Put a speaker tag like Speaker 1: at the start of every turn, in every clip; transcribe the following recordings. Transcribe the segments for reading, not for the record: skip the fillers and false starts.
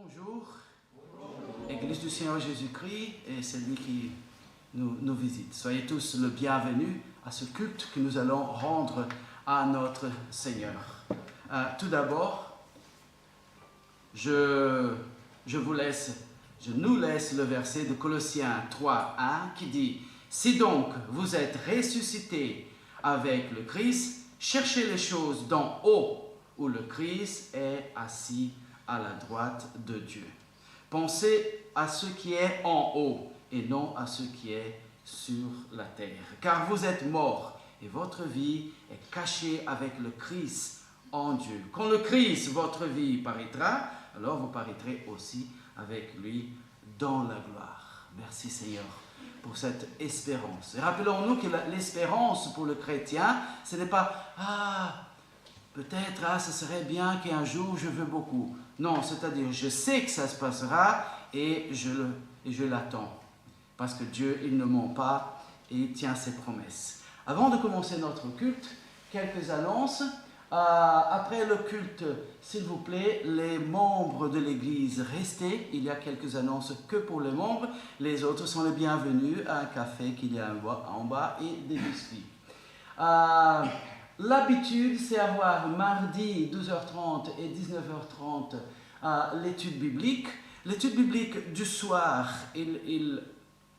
Speaker 1: Bonjour, Église du Seigneur Jésus-Christ et celui qui nous visite. Soyez tous le bienvenu à ce culte que nous allons rendre à notre Seigneur. Tout d'abord, je nous laisse le verset de Colossiens 3:1 qui dit « Si donc vous êtes ressuscités avec le Christ, cherchez les choses d'en haut où le Christ est assis à la droite de Dieu. Pensez à ce qui est en haut et non à ce qui est sur la terre. Car vous êtes morts et votre vie est cachée avec le Christ en Dieu. Quand le Christ, votre vie, paraîtra, alors vous paraîtrez aussi avec lui dans la gloire. » Merci Seigneur pour cette espérance. Et rappelons-nous que l'espérance pour le chrétien, ce n'est pas « Ah, peut-être, ce serait bien qu'un jour je veux beaucoup. » Non, c'est-à-dire, je sais que ça se passera et je l'attends. Parce que Dieu, il ne ment pas et il tient ses promesses. Avant de commencer notre culte, quelques annonces. Après le culte, s'il vous plaît, les membres de l'Église, restez. Il y a quelques annonces que pour les membres. Les autres sont les bienvenus à un café qu'il y a en bas et des biscuits. L'habitude, c'est avoir mardi 12h30 et 19h30 l'étude biblique. L'étude biblique du soir,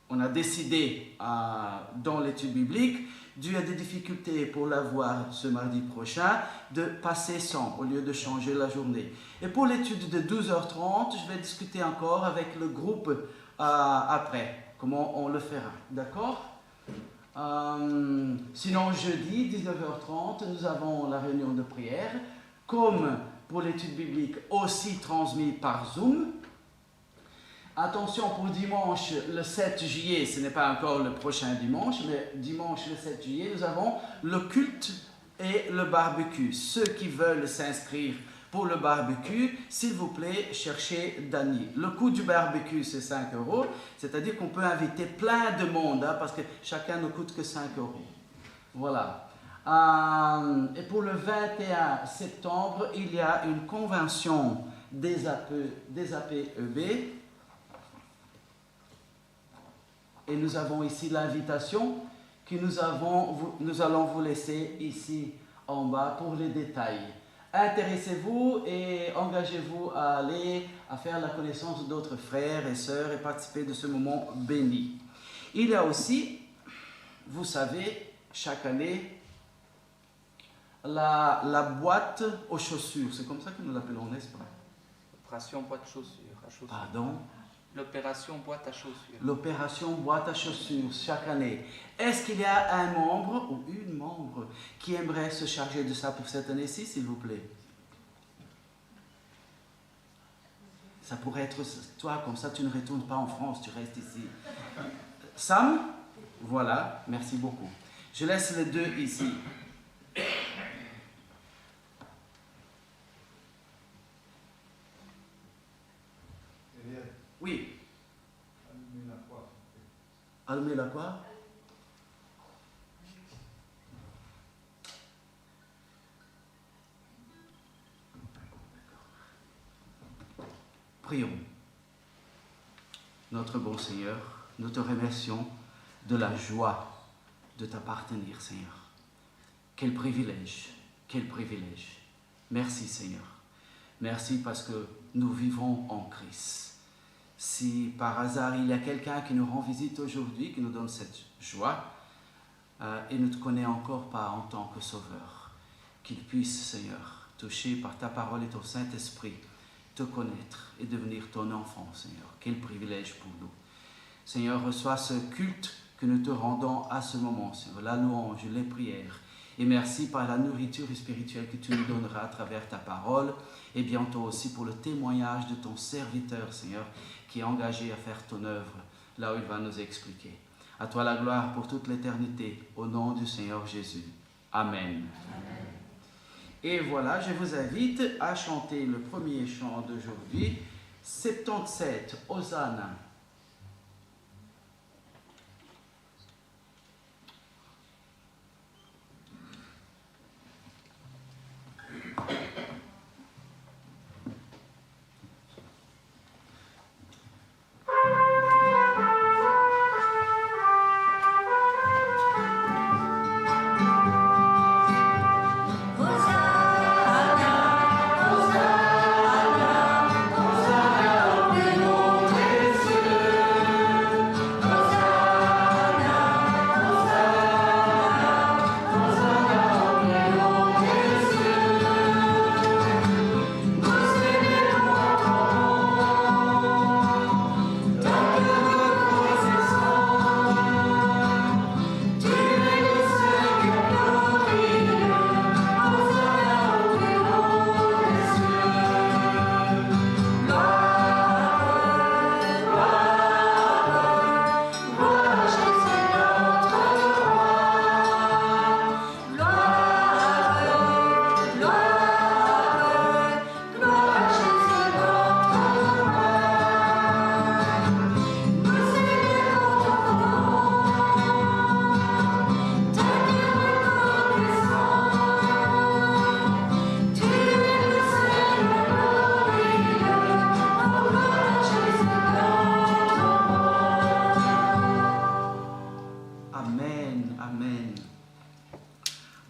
Speaker 1: on a décidé dans l'étude biblique, dû à des difficultés pour l'avoir ce mardi prochain, de passer sans au lieu de changer la journée. Et pour l'étude de 12h30, je vais discuter encore avec le groupe après, comment on le fera. D'accord ? Sinon, jeudi, 19h30, nous avons la réunion de prière, comme pour l'étude biblique, aussi transmise par Zoom. Attention, pour dimanche, le 7 juillet, ce n'est pas encore le prochain dimanche, mais dimanche, le 7 juillet, nous avons le culte et le barbecue. Ceux qui veulent s'inscrire pour le barbecue, s'il vous plaît, cherchez Dany. Le coût du barbecue, c'est 5 €, c'est-à-dire qu'on peut inviter plein de monde, parce que chacun ne coûte que 5 €. Voilà. Et pour le 21 septembre, il y a une convention des APEB. Et nous avons ici l'invitation que nous allons vous laisser ici en bas pour les détails. Intéressez-vous et engagez-vous à aller à faire la connaissance d'autres frères et sœurs et participer de ce moment béni. Il y a aussi, vous savez, chaque année, la boîte aux chaussures. C'est comme ça que nous l'appelons, n'est-ce pas?
Speaker 2: Opération boîte chaussures.
Speaker 1: Pardon?
Speaker 2: L'opération boîte à chaussures.
Speaker 1: L'opération boîte à chaussures chaque année. Est-ce qu'il y a un membre ou une membre qui aimerait se charger de ça pour cette année-ci, s'il vous plaît? Ça pourrait être toi, comme ça tu ne retournes pas en France, tu restes ici. Sam? Voilà, merci beaucoup. Je laisse les deux ici. Oui. Allumer la quoi? Prions. Notre bon Seigneur, nous te remercions de la joie de t'appartenir, Seigneur. Quel privilège, quel privilège. Merci, Seigneur. Merci parce que nous vivons en Christ. Si par hasard il y a quelqu'un qui nous rend visite aujourd'hui, qui nous donne cette joie, et ne te connaît encore pas en tant que Sauveur, qu'il puisse, Seigneur, touché par ta parole et ton Saint-Esprit, te connaître et devenir ton enfant, Seigneur. Quel privilège pour nous. Seigneur, reçois ce culte que nous te rendons à ce moment, Seigneur, la louange, les prières. Et merci par la nourriture spirituelle que tu nous donneras à travers ta parole, et bientôt aussi pour le témoignage de ton serviteur, Seigneur, qui est engagé à faire ton œuvre, là où il va nous expliquer. À toi la gloire pour toute l'éternité, au nom du Seigneur Jésus. Amen. Amen. Et voilà, je vous invite à chanter le premier chant d'aujourd'hui, 77, Hosanna.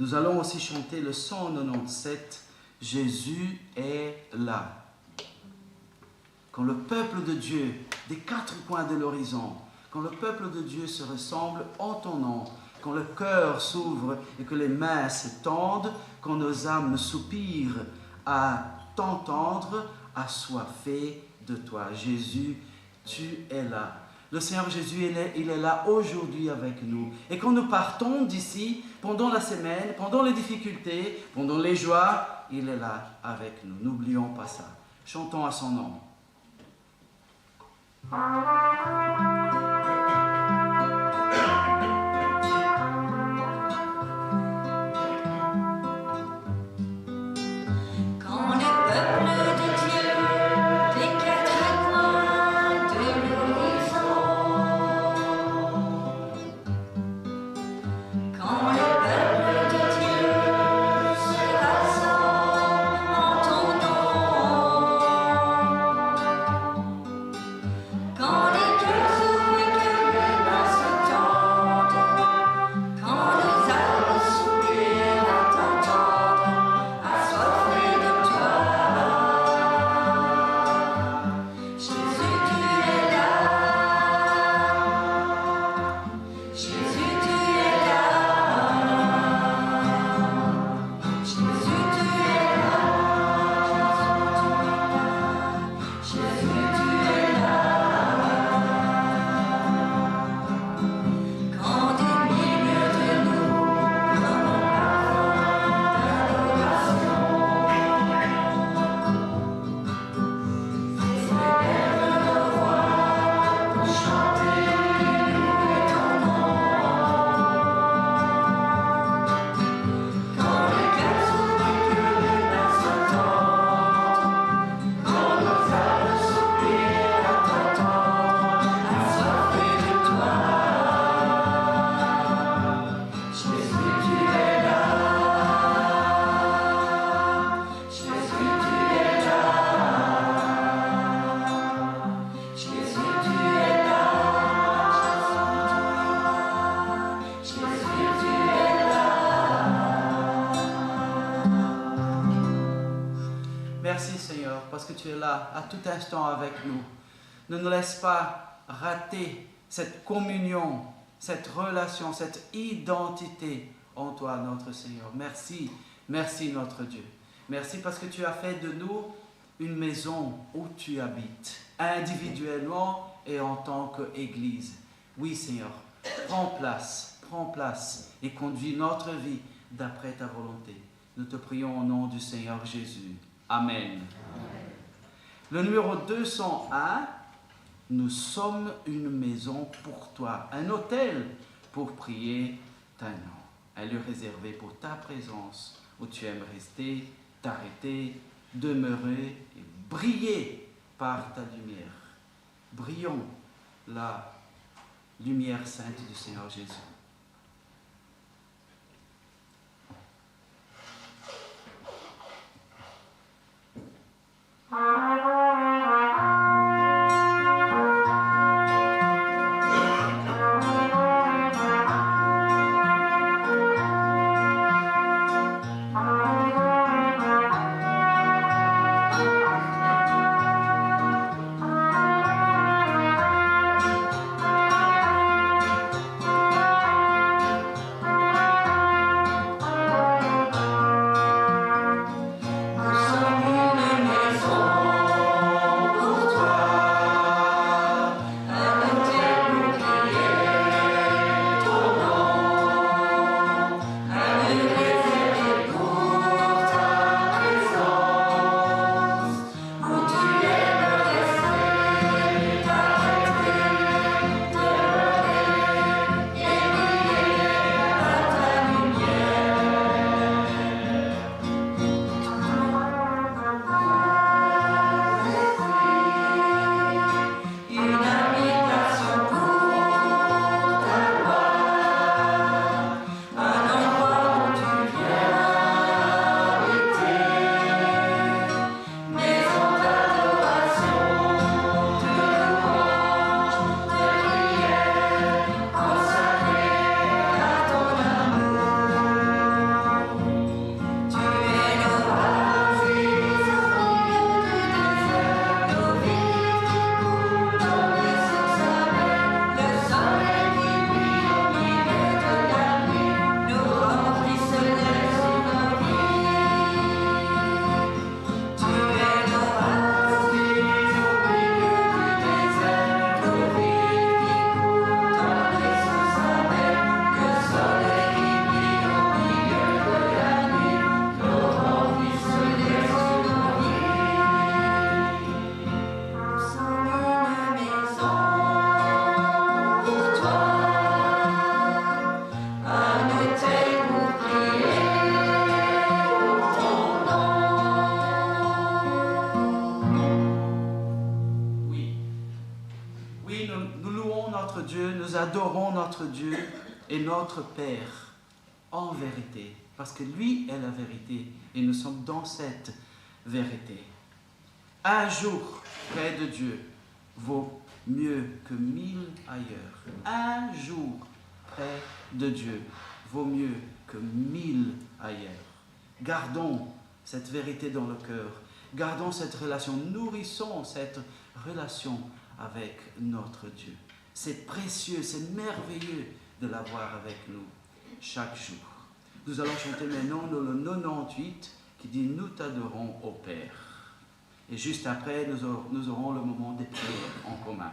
Speaker 1: Nous allons aussi chanter le 197, Jésus est là. Quand le peuple de Dieu, des quatre coins de l'horizon, quand le peuple de Dieu se ressemble en ton nom, quand le cœur s'ouvre et que les mains se tendent, quand nos âmes soupirent à t'entendre, assoiffés de toi. Jésus, tu es là. Le Seigneur Jésus, il est là aujourd'hui avec nous. Et quand nous partons d'ici, pendant la semaine, pendant les difficultés, pendant les joies, il est là avec nous. N'oublions pas ça. Chantons à son nom. Merci Seigneur, parce que tu es là à tout instant avec nous. Ne nous laisse pas rater cette communion, cette relation, cette identité en toi, notre Seigneur. Merci, merci notre Dieu. Merci parce que tu as fait de nous une maison où tu habites, individuellement et en tant qu'Église. Oui Seigneur, prends place et conduis notre vie d'après ta volonté. Nous te prions au nom du Seigneur Jésus. Amen. Le numéro 201, nous sommes une maison pour toi, un autel pour prier ta nom, un lieu réservé pour ta présence, où tu aimes rester, t'arrêter, demeurer et briller par ta lumière. Brillons la lumière sainte du Seigneur Jésus.
Speaker 3: Amen.
Speaker 1: adorons notre Dieu et notre Père en vérité, parce que lui est la vérité et nous sommes dans cette vérité. Un jour près de Dieu vaut mieux que 1000 ailleurs. Un jour près de Dieu vaut mieux que 1000 ailleurs. Gardons cette vérité dans le cœur. Gardons cette relation. Nourrissons cette relation avec notre Dieu. C'est précieux, c'est merveilleux de l'avoir avec nous chaque jour. Nous allons chanter maintenant le 98 qui dit « Nous t'adorons au Père ». Et juste après, nous aurons le moment des prières en commun.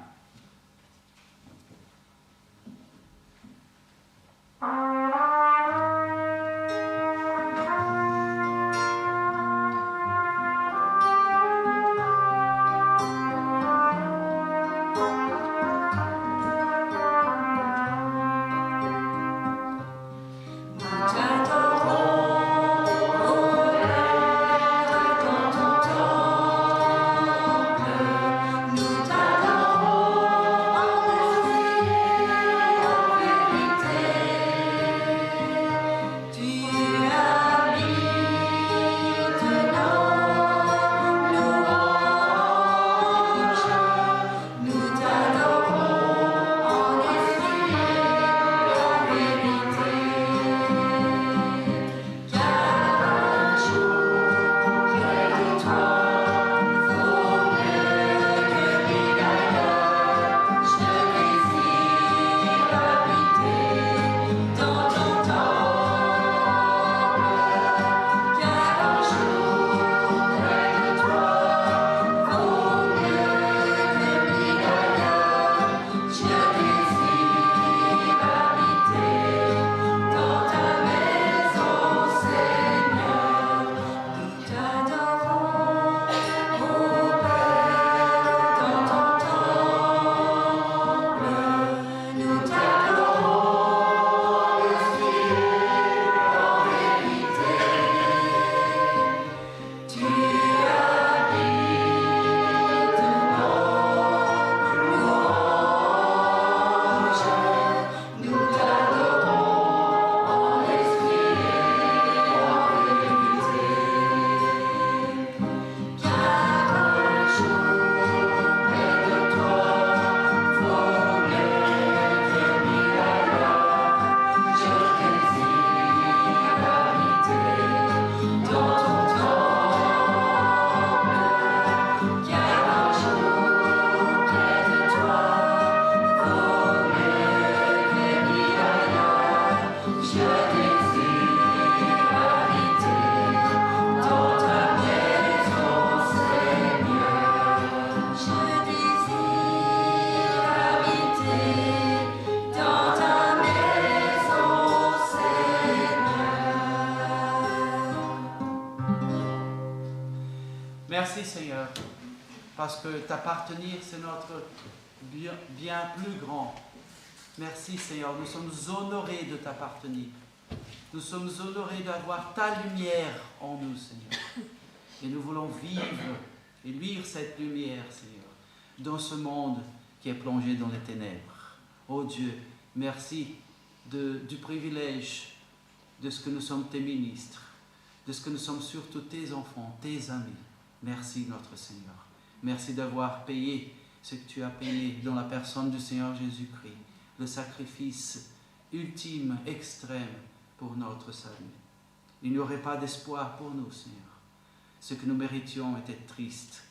Speaker 1: Merci Seigneur, parce que t'appartenir, c'est notre bien plus grand. Merci Seigneur, nous sommes honorés de t'appartenir. Nous sommes honorés d'avoir ta lumière en nous, Seigneur. Et nous voulons vivre et luire cette lumière, Seigneur, dans ce monde qui est plongé dans les ténèbres. Oh Dieu, merci du privilège de ce que nous sommes tes ministres, de ce que nous sommes surtout tes enfants, tes amis. Merci notre Seigneur. Merci d'avoir payé ce que tu as payé dans la personne du Seigneur Jésus-Christ, le sacrifice ultime, extrême pour notre salut. Il n'y aurait pas d'espoir pour nous, Seigneur. Ce que nous méritions était triste,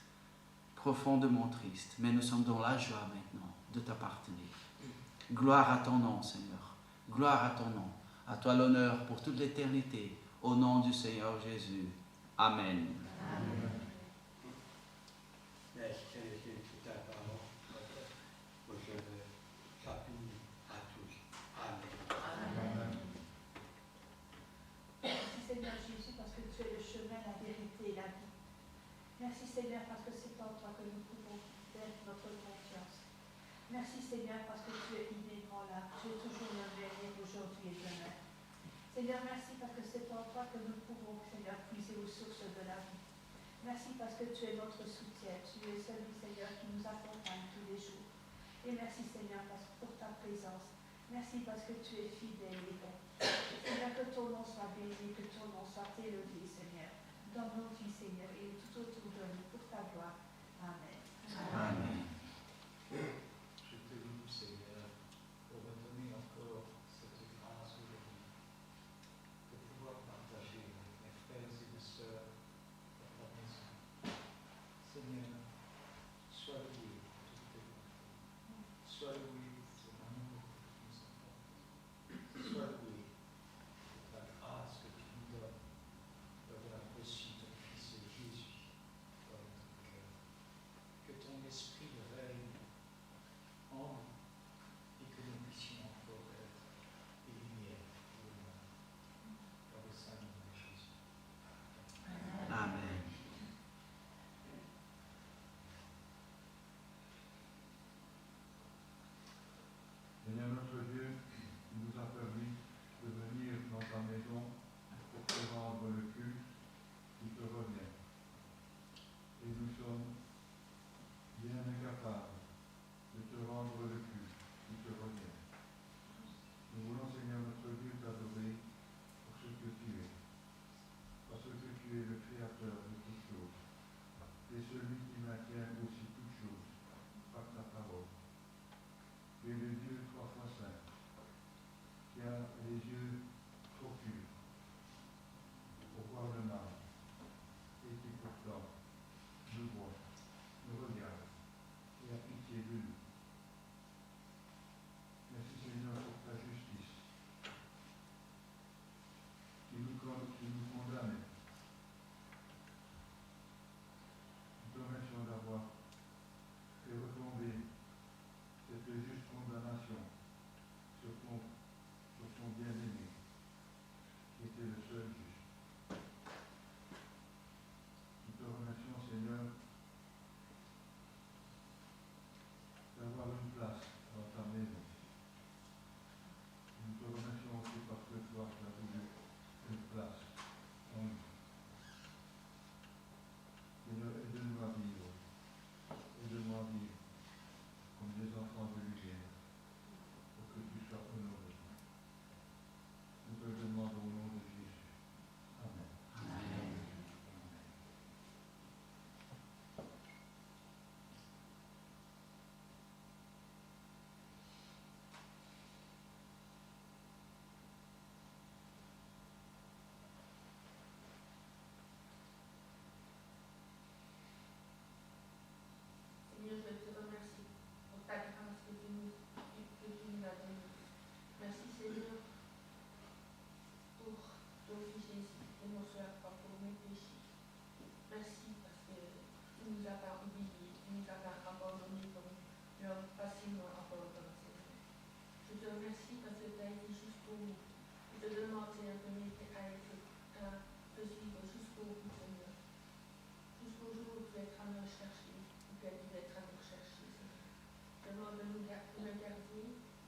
Speaker 1: profondément triste, mais nous sommes dans la joie maintenant de t'appartenir. Gloire à ton nom, Seigneur. Gloire à ton nom. À toi l'honneur pour toute l'éternité. Au nom du Seigneur Jésus. Amen. Amen.
Speaker 3: Merci Seigneur parce que c'est en toi que nous pouvons faire notre confiance. Merci Seigneur parce que tu es inébranlable, tu es toujours le même aujourd'hui et demain. Seigneur, merci parce que c'est en toi que nous pouvons, Seigneur, puiser aux sources de la vie. Merci parce que tu es notre soutien, tu es celui, Seigneur, qui nous accompagne tous les jours. Et merci Seigneur pour ta présence. Merci parce que tu es fidèle et bon. Seigneur, que ton nom soit béni, que ton nom soit élevé, Seigneur, dans nos vies, Seigneur, et tout autour de nous, pour ta gloire. Amen.
Speaker 1: Amen.
Speaker 4: Je te loue, Seigneur, pour me donner encore cette grâce aujourd'hui, de pouvoir partager avec mes frères et mes sœurs dans ta maison. Seigneur, sois loué pour toutes tes bontés. Sois loué pour l'amour que tu nous apportes. Sois loué pour la grâce que tu nous donnes d'avoir reçu ton Fils Jésus dans notre cœur. Que ton esprit règne en nous et que nous puissions encore être des lumières pour le monde. Dans le saint nom de Jésus.
Speaker 1: Amen.
Speaker 5: Seigneur notre Dieu, tu nous as permis de venir dans ta maison pour te rendre le culte qui te revient. Et nous sommes bien incapables de te rendre le culte qui te revient. Nous voulons, Seigneur notre Dieu, t'adorer pour ce que tu es, parce que tu es le Créateur de toutes choses. Tu es celui qui maintient aussi toutes choses par ta parole. Tu es le Dieu trois fois saint, qui a les yeux trop purs pour voir le mal, et qui pourtant nous voit, nous regarde, et a pitié de nous. Merci Seigneur pour ta justice, qui nous condamne. Nous te remercions d'avoir fait retomber cette juste condamnation sur ton bien-aimé, qui était le seul juste. Nous te remercions, Seigneur, d'avoir une place dans ta maison. Nous te remercions aussi parce que toi, tu as voulu une place en nous. Seigneur, aide-nous à vivre. Aide-nous à vivre comme des enfants de lumière, pour que tu sois honoré. Nous te le demandons au nom de Jésus. Amen.
Speaker 1: Amen.
Speaker 6: Seigneur, je te remercie pour ta grâce que tu nous as donnée. Merci Seigneur pour ton Fils Jésus qui nous soit pas pour mes péchés. Merci parce que tu nous as pas oubliés, tu nous as pas abandonnés comme l'homme facilement abandonne, Seigneur. Je te remercie parce que tu as été jusqu'au bout. Je te demande, Seigneur, de m'aider à te suivre jusqu'au bout, Seigneur. Jusqu'au jour où tu être à me chercher, ou que tu vas être à nous chercher, Seigneur. Je demande de me garder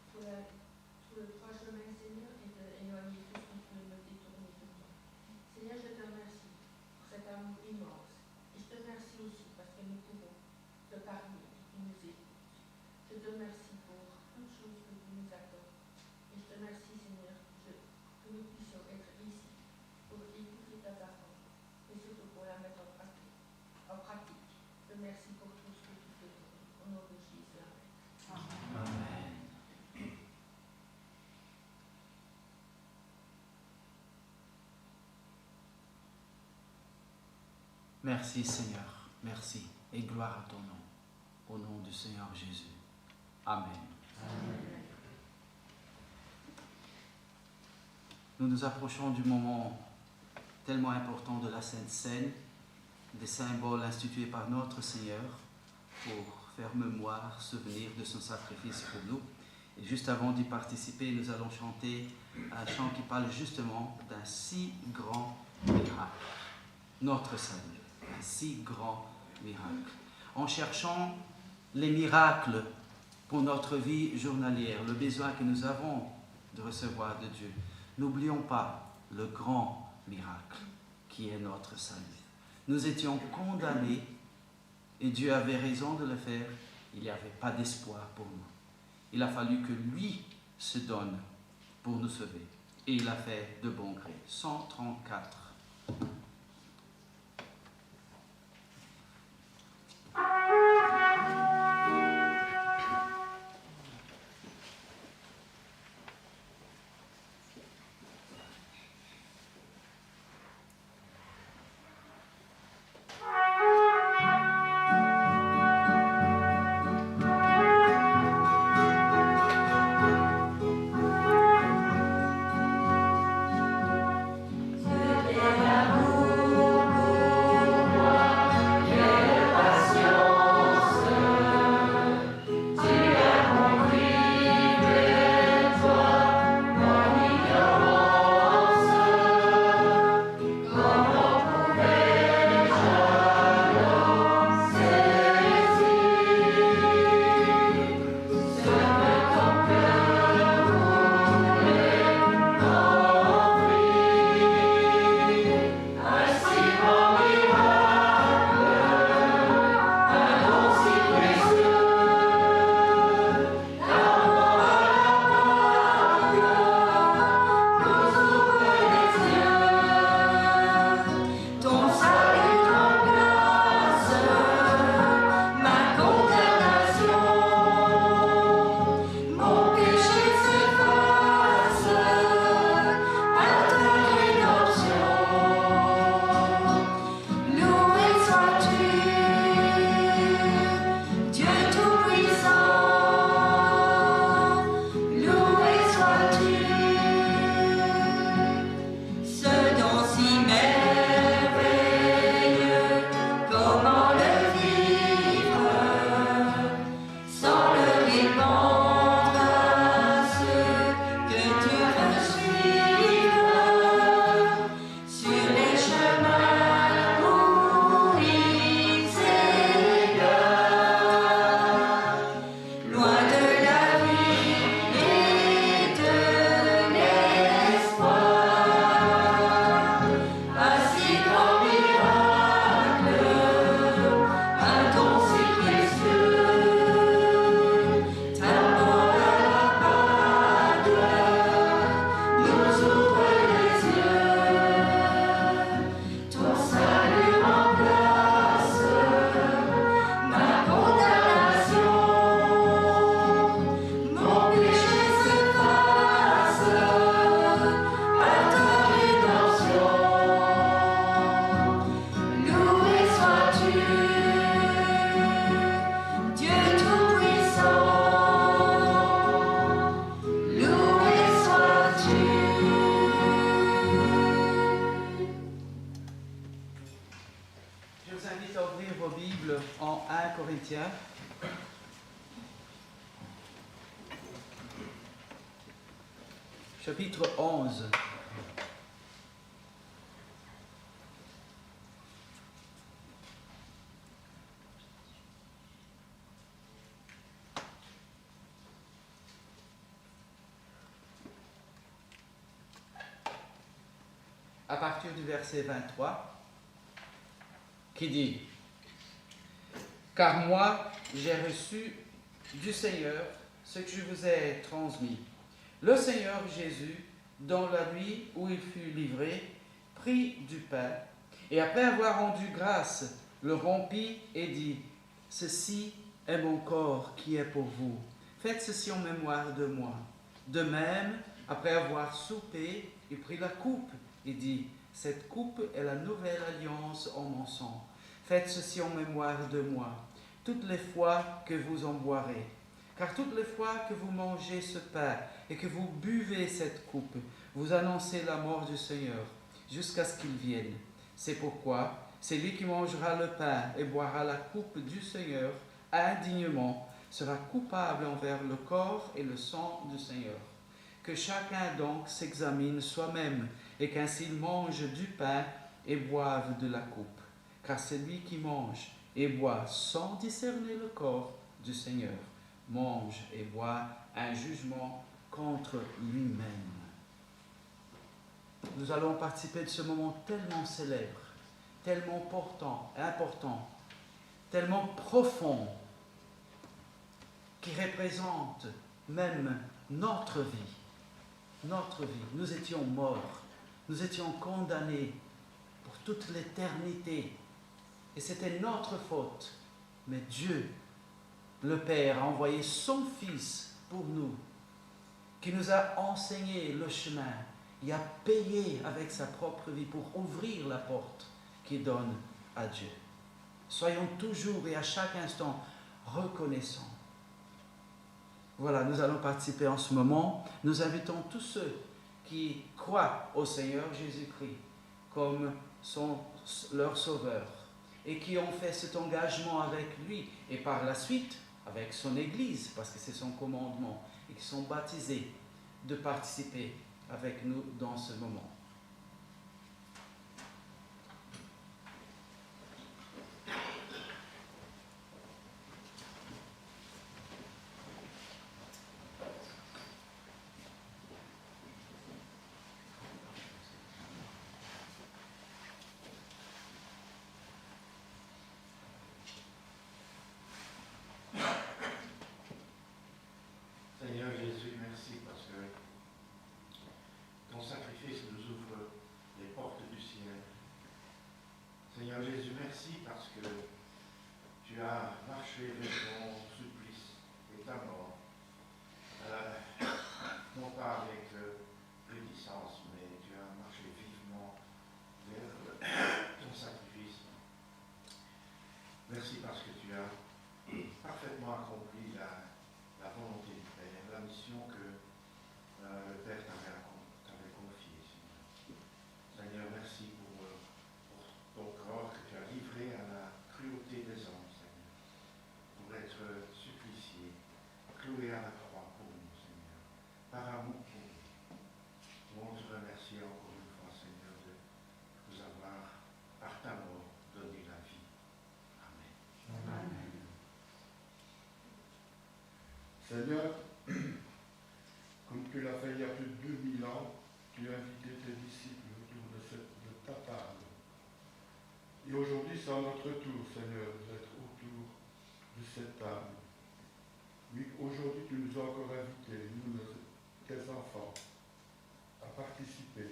Speaker 6: sur le droit chemin, Seigneur, et d'éloigner tout ce qui peut me détourner de toi. Seigneur, je te remercie pour cet amour immense. Et je te remercie aussi parce que nous pouvons te parler et tu nous écoutes. Je te remercie pour toutes choses que tu nous accordes. Et je te remercie, Seigneur, que nous puissions être ici pour écouter ta parole, et surtout pour la mettre en pratique. Je te remercie pour tout ce que tu fais pour nous. Au nom de Jésus. Amen.
Speaker 1: Amen. Merci Seigneur, merci et gloire à ton nom, au nom du Seigneur Jésus. Amen. Nous nous approchons du moment tellement important de la Sainte Seine, des symboles institués par notre Seigneur pour faire mémoire, souvenir de son sacrifice pour nous. Et juste avant d'y participer, nous allons chanter un chant qui parle justement d'un si grand miracle. Notre salut, un si grand miracle. En cherchant les miracles pour notre vie journalière, le besoin que nous avons de recevoir de Dieu, n'oublions pas le grand miracle qui est notre salut. Nous étions condamnés et Dieu avait raison de le faire. Il n'y avait pas d'espoir pour nous. Il a fallu que lui se donne pour nous sauver. Et il l'a fait de bon gré. 134. En 1 Corinthiens, chapitre 11. À partir du verset 23, qui dit: Car moi, j'ai reçu du Seigneur ce que je vous ai transmis. Le Seigneur Jésus, dans la nuit où il fut livré, prit du pain, et après avoir rendu grâce, le rompit et dit: Ceci est mon corps qui est pour vous. Faites ceci en mémoire de moi. De même, après avoir soupé, il prit la coupe et dit: Cette coupe est la nouvelle alliance en mon sang. Faites ceci en mémoire de moi, toutes les fois que vous en boirez. Car toutes les fois que vous mangez ce pain et que vous buvez cette coupe, vous annoncez la mort du Seigneur, jusqu'à ce qu'il vienne. C'est pourquoi celui qui mangera le pain et boira la coupe du Seigneur indignement sera coupable envers le corps et le sang du Seigneur. Que chacun donc s'examine soi-même, et qu'ainsi il mange du pain et boive de la coupe. Car celui qui mange et boit sans discerner le corps du Seigneur mange et boit un jugement contre lui-même. Nous allons participer de ce moment tellement célèbre, tellement important, tellement profond, qui représente même notre vie. Notre vie. Nous étions morts. Nous étions condamnés pour toute l'éternité. Et c'était notre faute. Mais Dieu, le Père, a envoyé son Fils pour nous, qui nous a enseigné le chemin. Il a payé avec sa propre vie pour ouvrir la porte qui donne à Dieu. Soyons toujours et à chaque instant reconnaissants. Voilà, nous allons participer en ce moment. Nous invitons tous ceux qui croient au Seigneur Jésus-Christ comme leur Sauveur et qui ont fait cet engagement avec lui et par la suite avec son Église, parce que c'est son commandement, et qui sont baptisés, de participer avec nous dans ce moment.
Speaker 7: Seigneur Jésus, merci parce que ton sacrifice nous ouvre les portes du ciel. Seigneur Jésus, merci parce que tu as marché vers ton supplice et ta mort. Non pas avec réticence, mais tu as marché vivement vers ton sacrifice. Merci parce que tu as parfaitement accompli la volonté du Père, la mission que le Père t'avait confiée, Seigneur. Seigneur, merci pour ton corps que tu as livré à la cruauté des hommes, Seigneur, pour être supplicié, cloué à la croix pour nous, Seigneur, par amour pour nous. On te remercie encore une fois, Seigneur, de nous avoir, par ta mort, donné la vie. Amen.
Speaker 5: Amen. Seigneur, comme tu l'as fait il y a plus de 2000 ans, tu as invité tes disciples autour de ta table. Et aujourd'hui, c'est à notre tour, Seigneur, d'être autour de cette table. Oui, aujourd'hui, tu nous as encore invités, nous, tes enfants, à participer,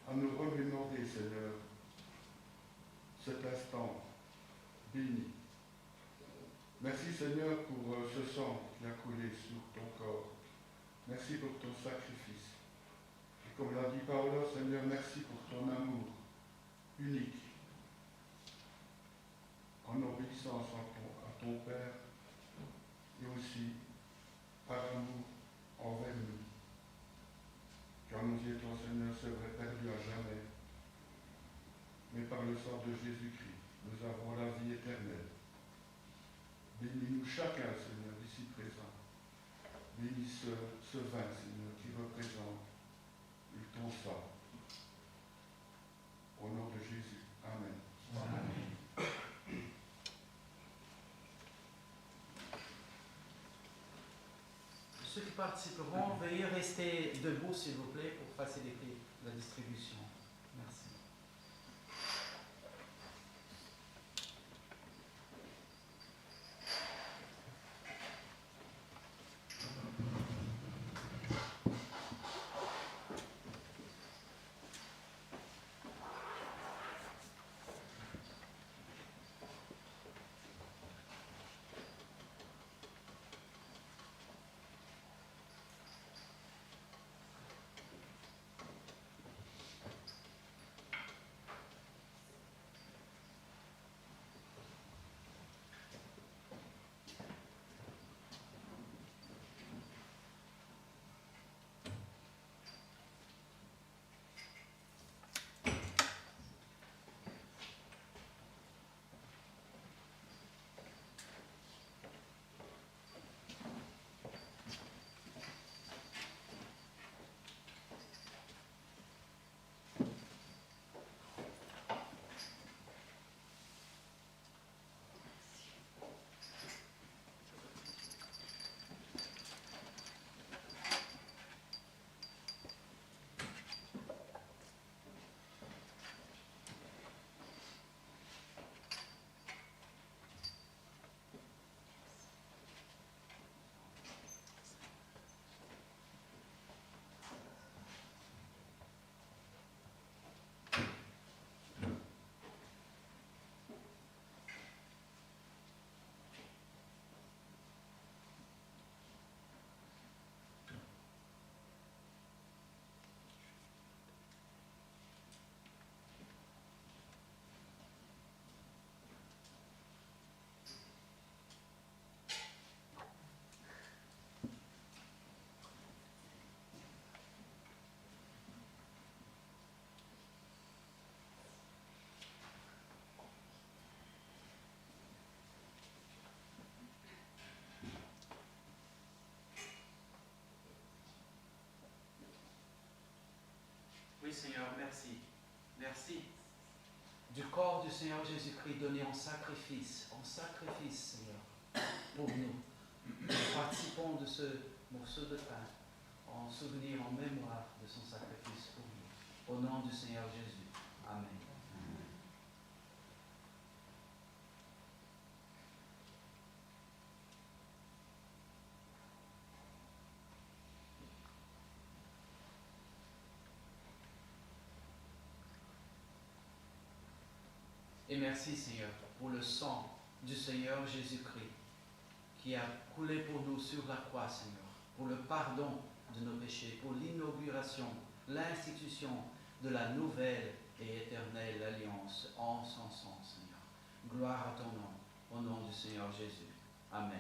Speaker 5: à nous remémorer, Seigneur, cet instant béni. Merci Seigneur pour ce sang qui a coulé sur ton corps. Merci pour ton sacrifice. Et comme l'a dit Paolo, Seigneur, merci pour ton amour unique, en obéissance à ton Père et aussi par amour envers nous. Car nous étions, Seigneur, c'est vrai, perdus à jamais. Mais par le sang de Jésus-Christ, nous avons la vie éternelle. Bénis-nous chacun, Seigneur, ici présent. Bénis ce vin, Seigneur, qui représente ton sang. Au nom de Jésus. Amen. Amen.
Speaker 1: Ceux qui participeront, veuillez rester debout, s'il vous plaît, pour faciliter la distribution. Merci. Oui, Seigneur, merci. Merci du corps du Seigneur Jésus-Christ donné en sacrifice, Seigneur, pour nous. Nous participons de ce morceau de pain en souvenir, en mémoire de son sacrifice pour nous. Au nom du Seigneur Jésus. Amen. Et merci, Seigneur, pour le sang du Seigneur Jésus-Christ qui a coulé pour nous sur la croix, Seigneur, pour le pardon de nos péchés, pour l'inauguration, l'institution de la nouvelle et éternelle alliance en son sang, Seigneur. Gloire à ton nom, au nom du Seigneur Jésus. Amen.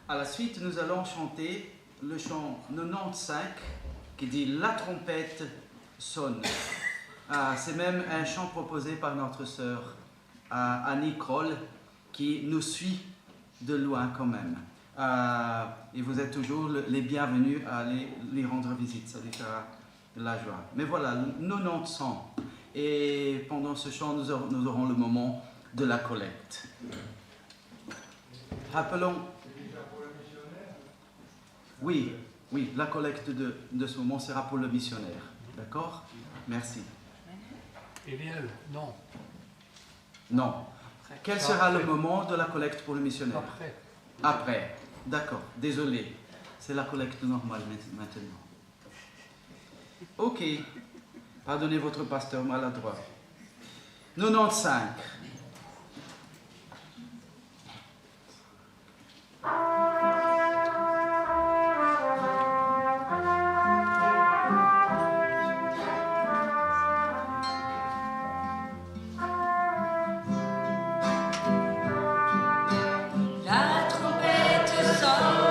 Speaker 1: À la suite, nous allons chanter le chant 95 qui dit « La trompette sonne ». C'est même un chant proposé par notre sœur Annie Kroll qui nous suit de loin quand même. Et vous êtes toujours les bienvenus à lui rendre visite, ça lui fera de la joie. Mais voilà, 90 ans. Et pendant ce chant, nous aurons le moment de la collecte. Rappelons... Oui, la collecte de ce moment sera pour le missionnaire. D'accord? Merci.
Speaker 8: Eh bien, non.
Speaker 1: Non. Quel sera le moment de la collecte pour le missionnaire? Après. D'accord. Désolé. C'est la collecte normale maintenant. Ok. Pardonnez votre pasteur maladroit. 95.
Speaker 9: La trompette sonne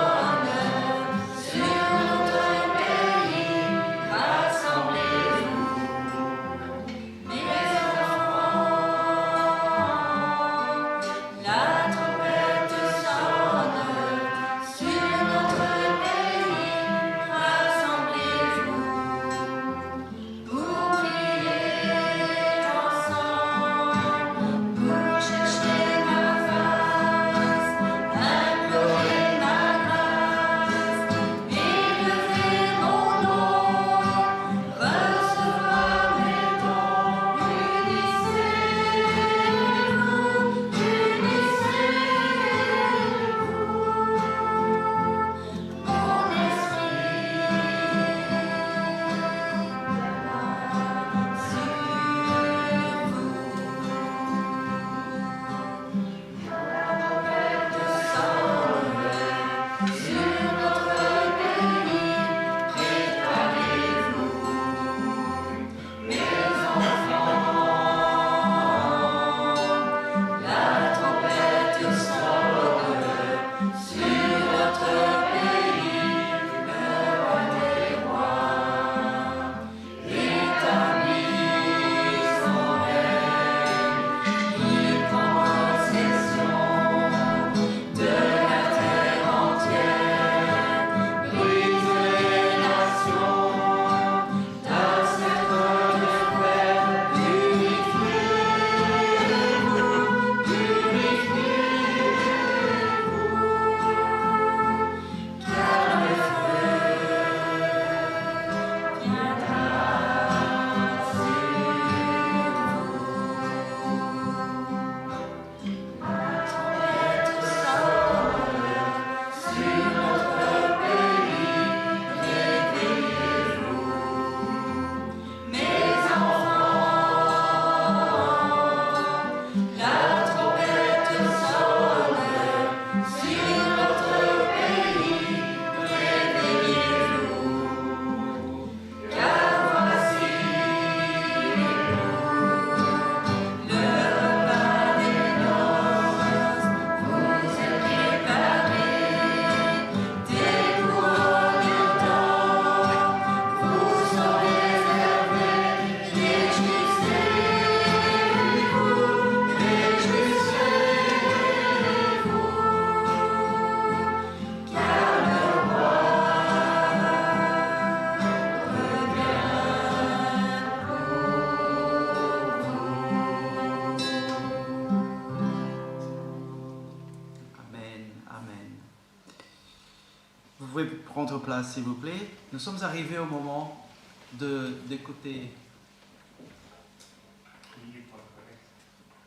Speaker 1: pouvez prendre place, s'il vous plaît. Nous sommes arrivés au moment d'écouter.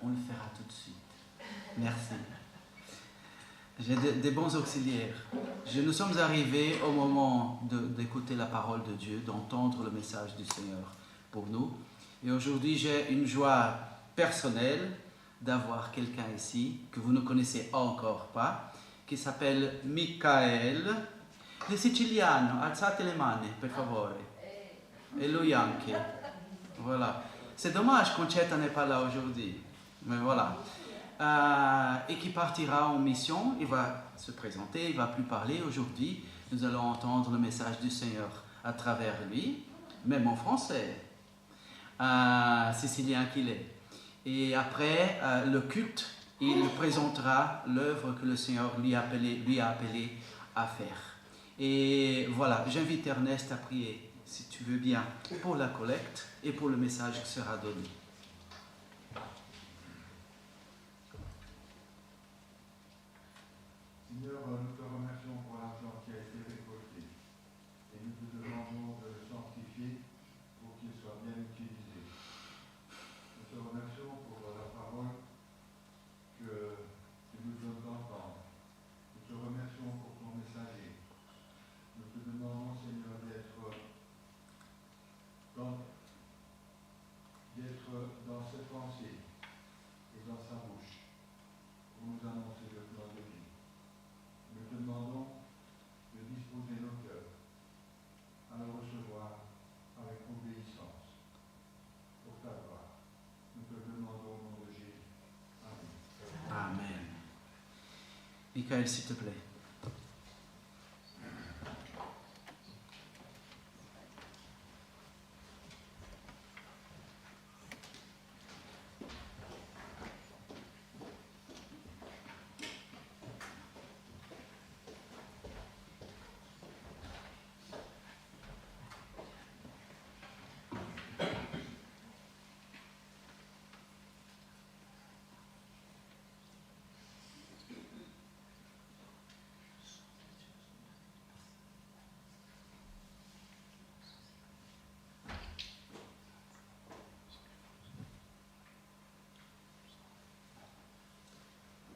Speaker 1: On le fera tout de suite. Merci. J'ai des bons auxiliaires. Nous sommes arrivés au moment d'écouter la parole de Dieu, d'entendre le message du Seigneur pour nous. Et aujourd'hui, j'ai une joie personnelle d'avoir quelqu'un ici que vous ne connaissez encore pas, qui s'appelle Michael. Le siciliano, alzate le mani, per favore. Et lui anche. Voilà. C'est dommage qu'Oncetta n'est pas là aujourd'hui. Mais voilà. Et qui partira en mission. Il va se présenter, il ne va plus parler aujourd'hui. Nous allons entendre le message du Seigneur à travers lui, même en français. Sicilien qu'il est. Et après le culte, il présentera l'œuvre que le Seigneur lui a appelé à faire. Et voilà, j'invite Ernest à prier, si tu veux bien, pour la collecte et pour le message qui sera donné.
Speaker 5: Seigneur, nous te remercions pour l'argent qui a été récolté et nous te demandons de le sanctifier pour qu'il soit bien utilisé. Nous te remercions pour la parole que tu nous donnes d'entendre. Nous te remercions pour ton messager. Nous te demandons, Seigneur, d'être dans ses pensées et dans sa bouche pour nous annoncer le plan de vie. Nous te demandons de disposer nos cœurs à le recevoir avec obéissance pour ta gloire. Nous te demandons au nom de Jésus. Amen.
Speaker 1: Amen. Michael, s'il te plaît.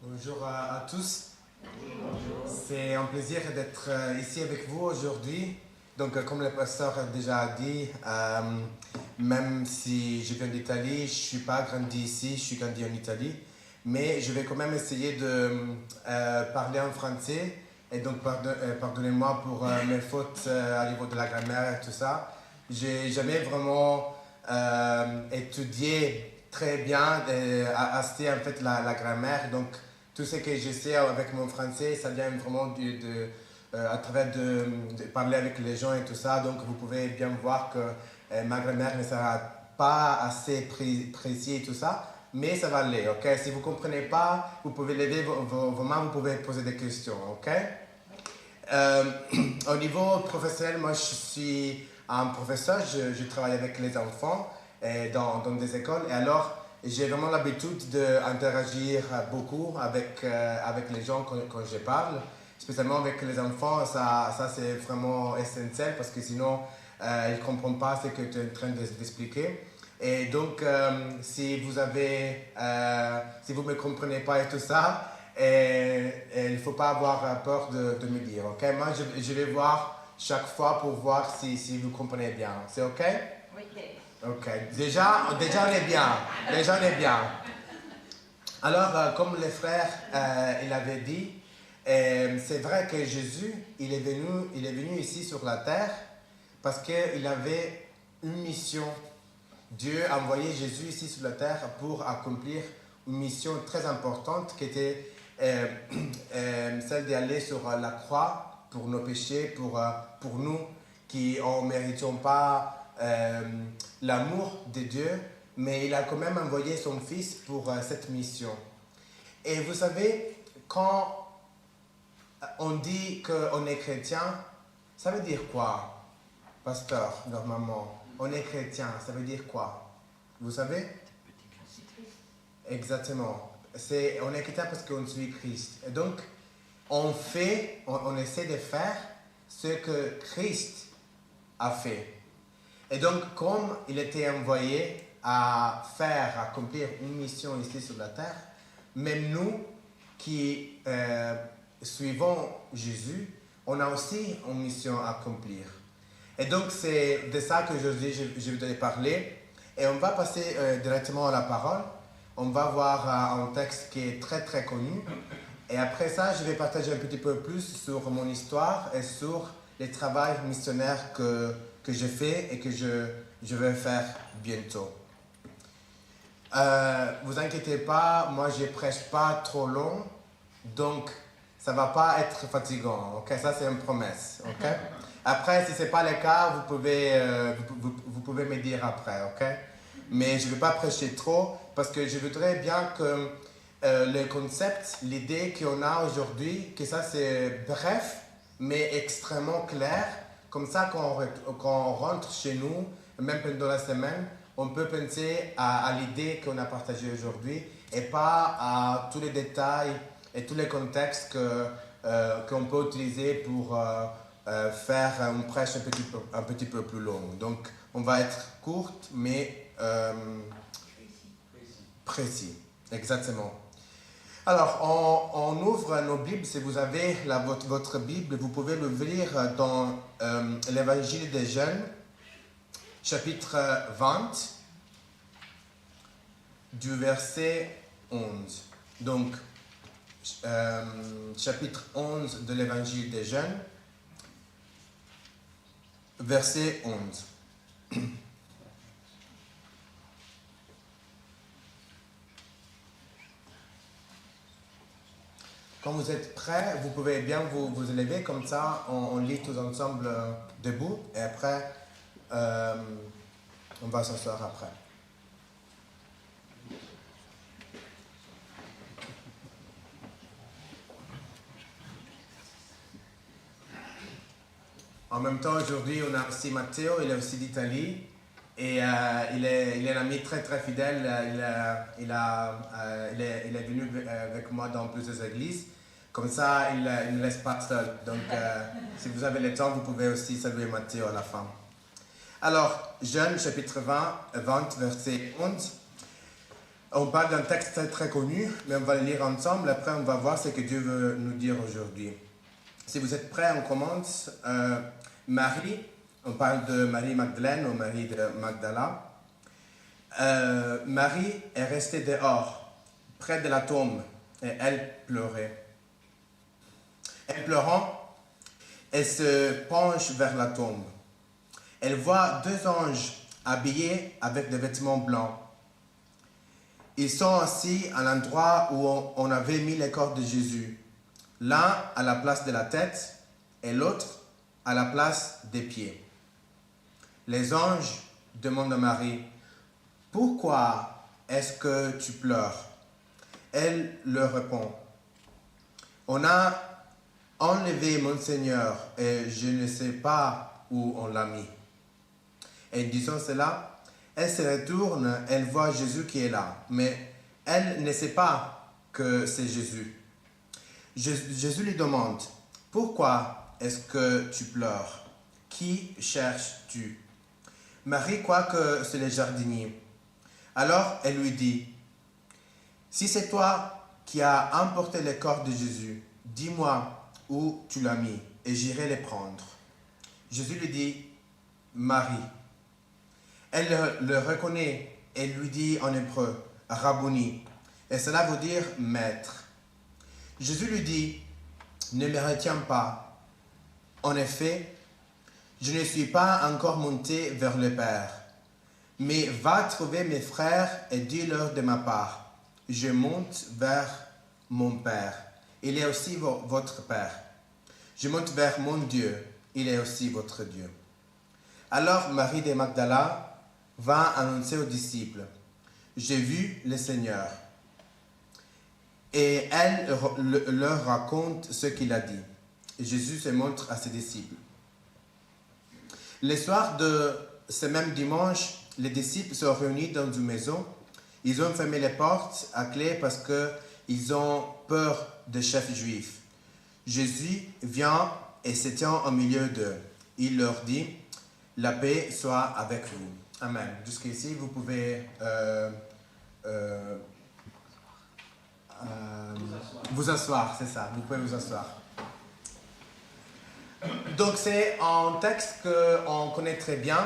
Speaker 9: Bonjour à tous. C'est un plaisir d'être ici avec vous aujourd'hui. Donc, comme le pasteur a déjà dit, même si je viens d'Italie, je ne suis pas grandi ici, je suis grandi en Italie. Mais je vais quand même essayer de parler en français. Et donc, pardonnez-moi pour mes fautes au niveau de la grammaire et tout ça. Je n'ai jamais vraiment étudié très bien, assez en fait la grammaire. Donc, tout ce que je sais avec mon français, ça vient vraiment à travers de parler avec les gens et tout ça. Donc, vous pouvez bien voir que ma grammaire ne sera pas assez précise et tout ça. Mais ça va aller, ok? Si vous ne comprenez pas, vous pouvez lever vos mains, vous pouvez poser des questions, ok? Au niveau professionnel, moi, je suis un professeur. Je travaille avec les enfants dans des écoles. Et alors, j'ai vraiment l'habitude d'interagir beaucoup avec les gens quand je parle. Spécialement avec les enfants, ça c'est vraiment essentiel parce que sinon, ils ne comprennent pas ce que tu es en train d'expliquer. Et donc, si vous ne me comprenez pas et tout ça, il ne faut pas avoir peur de me dire. Ok? Moi, je vais voir chaque fois pour voir si vous comprenez bien. C'est ok?
Speaker 6: Oui.
Speaker 9: Ok, déjà on est bien. Déjà on est bien. Alors, comme le frère il avait dit, c'est vrai que Jésus, il est venu ici sur la terre parce qu'il avait une mission. Dieu a envoyé Jésus ici sur la terre pour accomplir une mission très importante qui était celle d'aller sur la croix pour nos péchés, pour nous qui ne méritions pas l'amour de Dieu, mais il a quand même envoyé son Fils pour cette mission. Et vous savez, quand on dit qu'on est chrétien, ça veut dire quoi, pasteur, normalement? On est chrétien, ça veut dire quoi? Vous savez? Exactement. On est chrétien parce qu'on suit Christ. Et donc, on essaie de faire ce que Christ a fait. Et donc, comme il était envoyé à accomplir une mission ici sur la terre, même nous qui suivons Jésus, on a aussi une mission à accomplir. Et donc, c'est de ça qu'aujourd'hui je voudrais parler. Et on va passer directement à la parole. On va voir un texte qui est très très connu. Et après ça, je vais partager un petit peu plus sur mon histoire et sur les travaux missionnaires que j'ai fait et que je vais faire bientôt. Vous inquiétez pas, moi je prêche pas trop long, donc ça va pas être fatigant, ok? Ça c'est une promesse, ok? Après, si c'est pas le cas, vous pouvez me dire après, ok? Mais je vais pas prêcher trop parce que je voudrais bien que le concept, l'idée qu'on a aujourd'hui, que ça c'est bref mais extrêmement clair, comme ça quand on rentre chez nous, même pendant la semaine, on peut penser à l'idée qu'on a partagée aujourd'hui et pas à tous les détails et tous les contextes qu'on peut utiliser pour faire une prêche un petit peu plus longue. Donc, on va être courte, mais précis. Exactement. Alors, on ouvre nos Bibles. Si vous avez votre Bible, vous pouvez l'ouvrir dans l'Évangile des Jeunes, chapitre 20, du verset 11. Donc, chapitre 11 de l'Évangile des Jeunes, verset 11. Quand vous êtes prêts, vous pouvez bien vous élever, comme ça on lit tous ensemble debout et après on va s'asseoir après. En même temps, aujourd'hui, on a aussi Matteo, il est aussi d'Italie et il est un ami très très fidèle. Il est venu avec moi dans plusieurs églises. Comme ça, il ne me laisse pas seul. Donc, si vous avez le temps, vous pouvez aussi saluer Matteo à la fin. Alors, Jeunes, chapitre 20, verset 11. On parle d'un texte très très connu, mais on va le lire ensemble. Après, on va voir ce que Dieu veut nous dire aujourd'hui. Si vous êtes prêts, on commence. Marie, on parle de Marie-Magdalène ou Marie de Magdala. Marie est restée dehors, près de la tombe, et elle pleurait. En pleurant, elle se penche vers la tombe. Elle voit deux anges habillés avec des vêtements blancs. Ils sont assis à l'endroit où on avait mis les corps de Jésus, l'un à la place de la tête et l'autre à la place des pieds. Les anges demandent à Marie, « Pourquoi est-ce que tu pleures ?» Elle leur répond, « On a enlevé mon Seigneur et je ne sais pas où on l'a mis. » Et disant cela, elle se retourne, elle voit Jésus qui est là, mais elle ne sait pas que c'est Jésus. Jésus lui demande, « Pourquoi est-ce que tu pleures? Qui cherches-tu » Marie croit que c'est le jardinier. Alors elle lui dit, « Si c'est toi qui as emporté le corps de Jésus, dis-moi où tu l'as mis et j'irai les prendre. » Jésus lui dit, « Marie. » Elle le reconnaît et lui dit en hébreu, « Rabboni » et cela veut dire « maître ». Jésus lui dit, « Ne me retiens pas. En effet, je ne suis pas encore monté vers le Père, mais va trouver mes frères et dis-leur de ma part, je monte vers mon Père, il est aussi votre Père. Je monte vers mon Dieu, il est aussi votre Dieu. » Alors Marie de Magdala va annoncer aux disciples, « J'ai vu le Seigneur. » Et elle leur raconte ce qu'il a dit. Jésus se montre à ses disciples. Le soir de ce même dimanche, les disciples sont réunis dans une maison. Ils ont fermé les portes à clé parce qu'ils ont peur des chefs juifs. Jésus vient et se tient au milieu d'eux. Il leur dit, la paix soit avec vous. Amen. Jusqu'ici, vous pouvez vous asseoir, c'est ça, vous pouvez vous asseoir. Donc c'est un texte qu'on connaît très bien,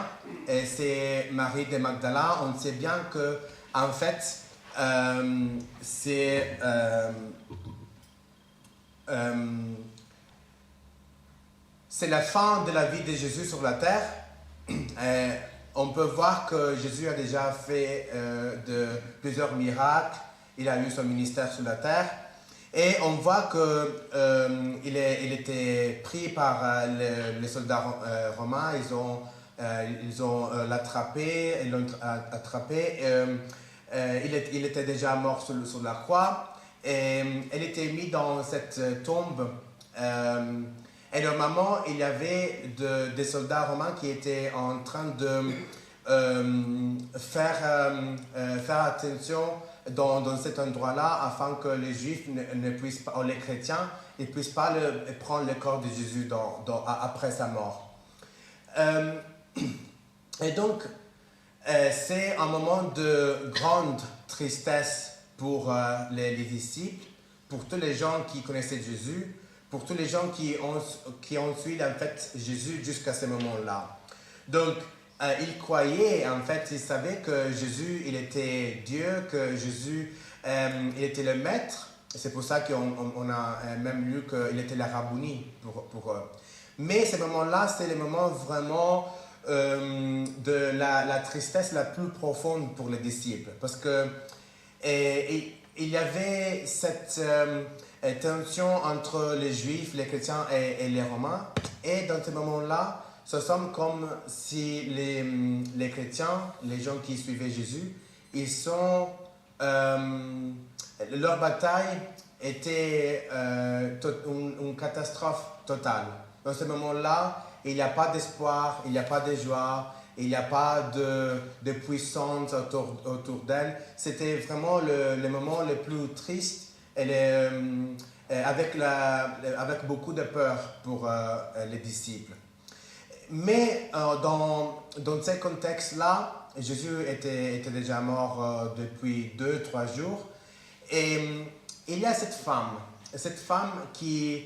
Speaker 9: et c'est Marie de Magdala. On sait bien que, en fait, c'est la fin de la vie de Jésus sur la terre. On peut voir que Jésus a déjà fait plusieurs miracles. Il a eu son ministère sur la terre. Et on voit qu'il était pris par les soldats romains. Ils ont l'attrapé. Ils l'ont attrapé. Il était déjà mort sur la croix. Et il était mis dans cette tombe. Et normalement, il y avait des soldats romains qui étaient en train de faire attention dans cet endroit-là, afin que les Juifs ne puissent pas, ou les chrétiens, ne puissent pas prendre le corps de Jésus après sa mort. Et donc, c'est un moment de grande tristesse pour les disciples, pour tous les gens qui connaissaient Jésus, pour tous les gens qui ont suivi en fait Jésus jusqu'à ce moment-là. Donc, ils croyaient, en fait, ils savaient que Jésus, il était Dieu, que Jésus, il était le maître. C'est pour ça qu'on a même lu qu'il était la Rabouni pour eux. Mais ce moment-là, c'est le moment vraiment de la tristesse la plus profonde pour les disciples. Parce que il y avait cette tension entre les Juifs, les chrétiens et les Romains. Et dans ce moment-là, ce semble comme si les chrétiens, les gens qui suivaient Jésus, leur bataille était une catastrophe totale. Dans ce moment-là, il n'y a pas d'espoir, il n'y a pas de joie, il n'y a pas de puissance autour d'elle. C'était vraiment le moment le plus triste et avec beaucoup de peur pour les disciples. Mais dans ce contexte-là, Jésus était déjà mort depuis 2-3 jours. Et il y a cette femme qui,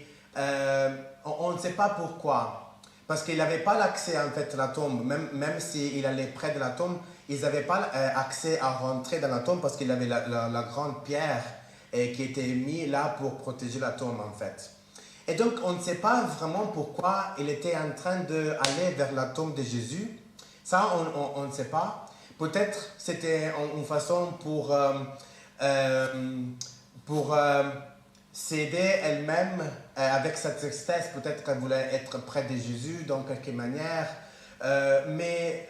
Speaker 9: on ne sait pas pourquoi, parce qu'il n'avait pas l'accès en fait à la tombe, même s'il allait près de la tombe, ils n'avaient pas accès à rentrer dans la tombe parce qu'il avait la grande pierre qui était mise là pour protéger la tombe en fait. Et donc, on ne sait pas vraiment pourquoi il était en train d'aller vers la tombe de Jésus. Ça, on ne sait pas. Peut-être c'était une façon pour s'aider elle-même avec sa tristesse. Peut-être qu'elle voulait être près de Jésus dans quelque manière. Mais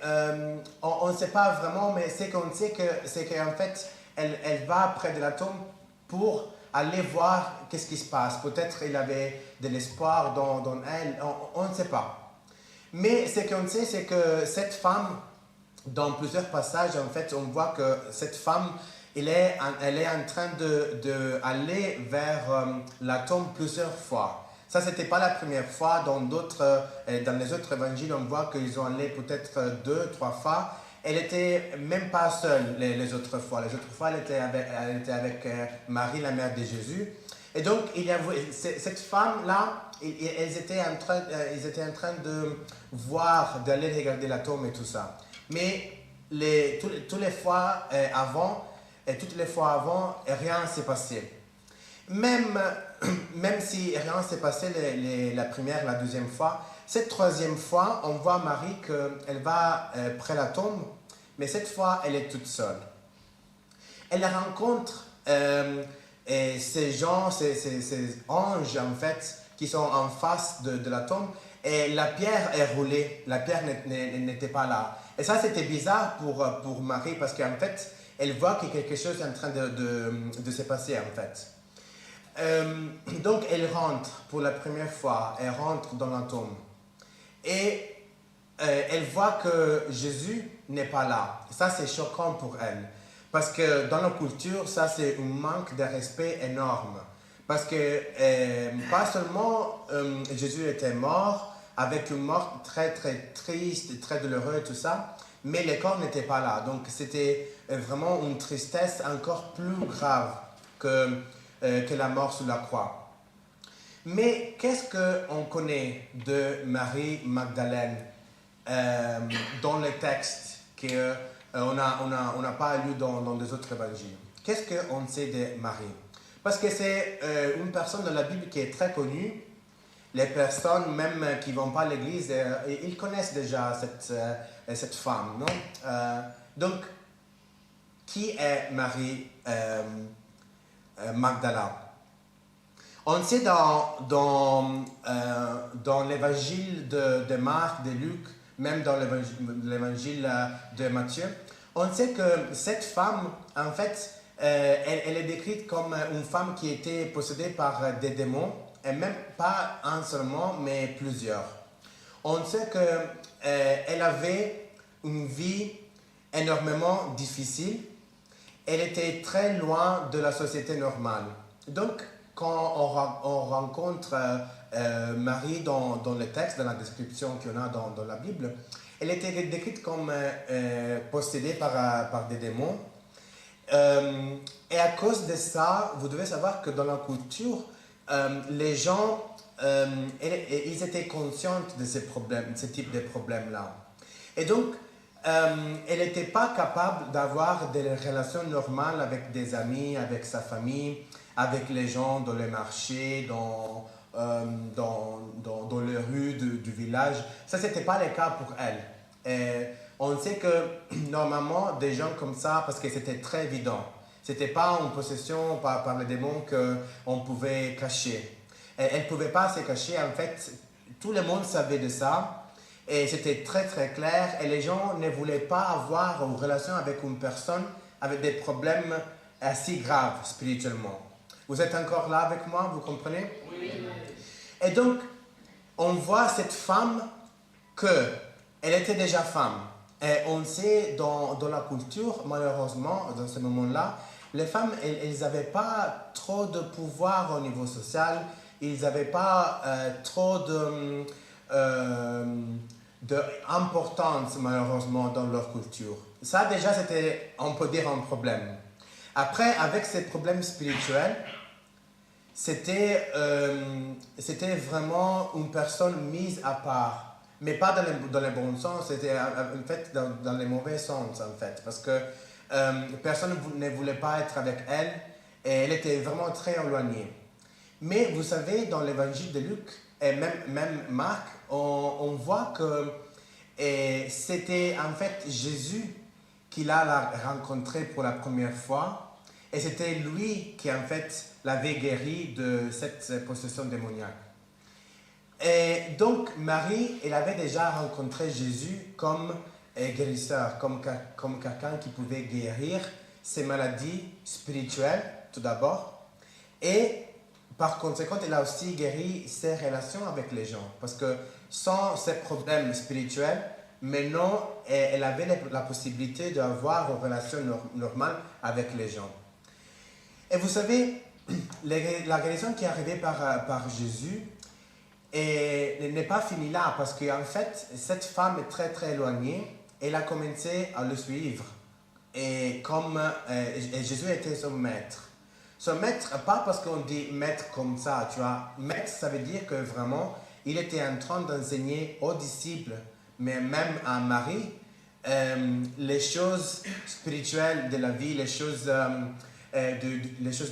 Speaker 9: on ne sait pas vraiment. Mais ce qu'on sait, c'est qu'en fait, elle va près de la tombe pour aller voir qu'est-ce qui se passe. Peut-être il avait de l'espoir dans elle, on ne sait pas. Mais ce qu'on sait, c'est que cette femme, dans plusieurs passages, en fait, on voit que cette femme, elle est en train d'aller vers la tombe plusieurs fois. Ça, ce n'était pas la première fois. Dans les autres évangiles, on voit qu'ils ont allé peut-être 2-3 fois. Elle n'était même pas seule les autres fois. Les autres fois, elle était avec Marie, la mère de Jésus. Et donc, il y avait cette femme-là, ils étaient en train de voir, d'aller regarder la tombe et tout ça. Mais toutes les fois avant, rien ne s'est passé. Même si rien ne s'est passé la première, la deuxième fois, cette troisième fois, on voit Marie qu'elle va près la tombe, mais cette fois, elle est toute seule. Elle rencontre ces gens, ces anges, en fait, qui sont en face de la tombe, et la pierre est roulée, la pierre n'était pas là. Et ça, c'était bizarre pour Marie, parce qu'en fait, elle voit que quelque chose est en train de se passer, en fait. Donc, elle rentre pour la première fois, elle rentre dans la tombe. Et elle voit que Jésus n'est pas là. Ça, c'est choquant pour elle. Parce que dans la culture, ça, c'est un manque de respect énorme. Parce que pas seulement Jésus était mort, avec une mort très très triste, très douloureuse, tout ça, mais le corps n'était pas là. Donc c'était vraiment une tristesse encore plus grave que la mort sur la croix. Mais qu'est-ce qu'on connaît de Marie Magdalène dans le texte qu'on n'a pas lu dans les autres évangiles? Qu'est-ce qu'on sait de Marie? Parce que c'est une personne dans la Bible qui est très connue. Les personnes même qui ne vont pas à l'église, ils connaissent déjà cette femme, non? Donc, qui est Marie Magdalène? On sait dans l'évangile de Marc, de Luc, même dans l'évangile de Matthieu, on sait que cette femme, en fait, elle est décrite comme une femme qui était possédée par des démons, et même pas un seulement, mais plusieurs. On sait qu'elle avait une vie énormément difficile. Elle était très loin de la société normale. Donc, quand on rencontre Marie dans le texte, dans la description qu'on a dans la Bible, elle était décrite comme possédée par des démons. Et à cause de ça, vous devez savoir que dans la culture, les gens, ils étaient conscients de ces problèmes, ce type de problèmes-là. Et donc, elle n'était pas capable d'avoir des relations normales avec des amis, avec sa famille, avec les gens dans les marchés, dans les rues du village. Ça, ce n'était pas le cas pour elle. Et on sait que normalement, des gens comme ça, parce que c'était très évident, ce n'était pas une possession par les démons qu'on pouvait cacher. Elle ne pouvait pas se cacher, en fait, tout le monde savait de ça, et c'était très très clair, et les gens ne voulaient pas avoir une relation avec une personne avec des problèmes assez graves spirituellement. Vous êtes encore là avec moi, vous comprenez? Oui. Et donc, on voit cette femme qu'elle était déjà femme. Et on sait dans la culture, malheureusement, dans ce moment-là, les femmes, elles n'avaient pas trop de pouvoir au niveau social, ils n'avaient pas trop d'importance, malheureusement, dans leur culture. Ça, déjà, c'était, on peut dire, un problème. Après, avec ces problèmes spirituels, c'était vraiment une personne mise à part. Mais pas dans le bon sens, c'était en fait dans le mauvais sens, en fait. Parce que personne ne voulait pas être avec elle et elle était vraiment très éloignée. Mais vous savez, dans l'évangile de Luc et même Marc, on voit que c'était en fait Jésus qui l'a rencontrée pour la première fois. Et c'était lui qui en fait l'avait guéri de cette possession démoniaque. Et donc, Marie, elle avait déjà rencontré Jésus comme guérisseur, comme quelqu'un qui pouvait guérir ses maladies spirituelles, tout d'abord. Et par conséquent, elle a aussi guéri ses relations avec les gens. Parce que sans ces problèmes spirituels, maintenant, elle avait la possibilité d'avoir une relation normale avec les gens. Et vous savez, la guérison qui est arrivée par Jésus, et n'est pas fini là, parce qu'en fait, cette femme est très très éloignée, elle a commencé à le suivre. Et Jésus était son maître. Son maître, pas parce qu'on dit maître comme ça, tu vois. Maître, ça veut dire que vraiment, il était en train d'enseigner aux disciples, mais même à Marie, les choses spirituelles de la vie, les choses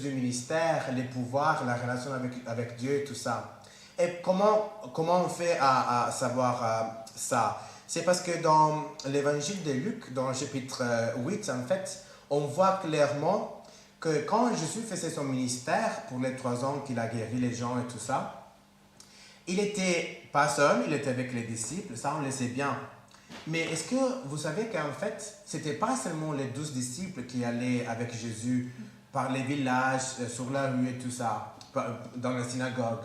Speaker 9: du ministère, les pouvoirs, la relation avec Dieu et tout ça. Et comment on fait à savoir ça? C'est parce que dans l'évangile de Luc, dans le chapitre 8, en fait, on voit clairement que quand Jésus faisait son ministère, pour les 3 ans qu'il a guéri les gens et tout ça, il n'était pas seul, il était avec les disciples, ça on le sait bien. Mais est-ce que vous savez qu'en fait, ce n'était pas seulement les 12 disciples qui allaient avec Jésus par les villages, sur la rue et tout ça, dans la synagogue?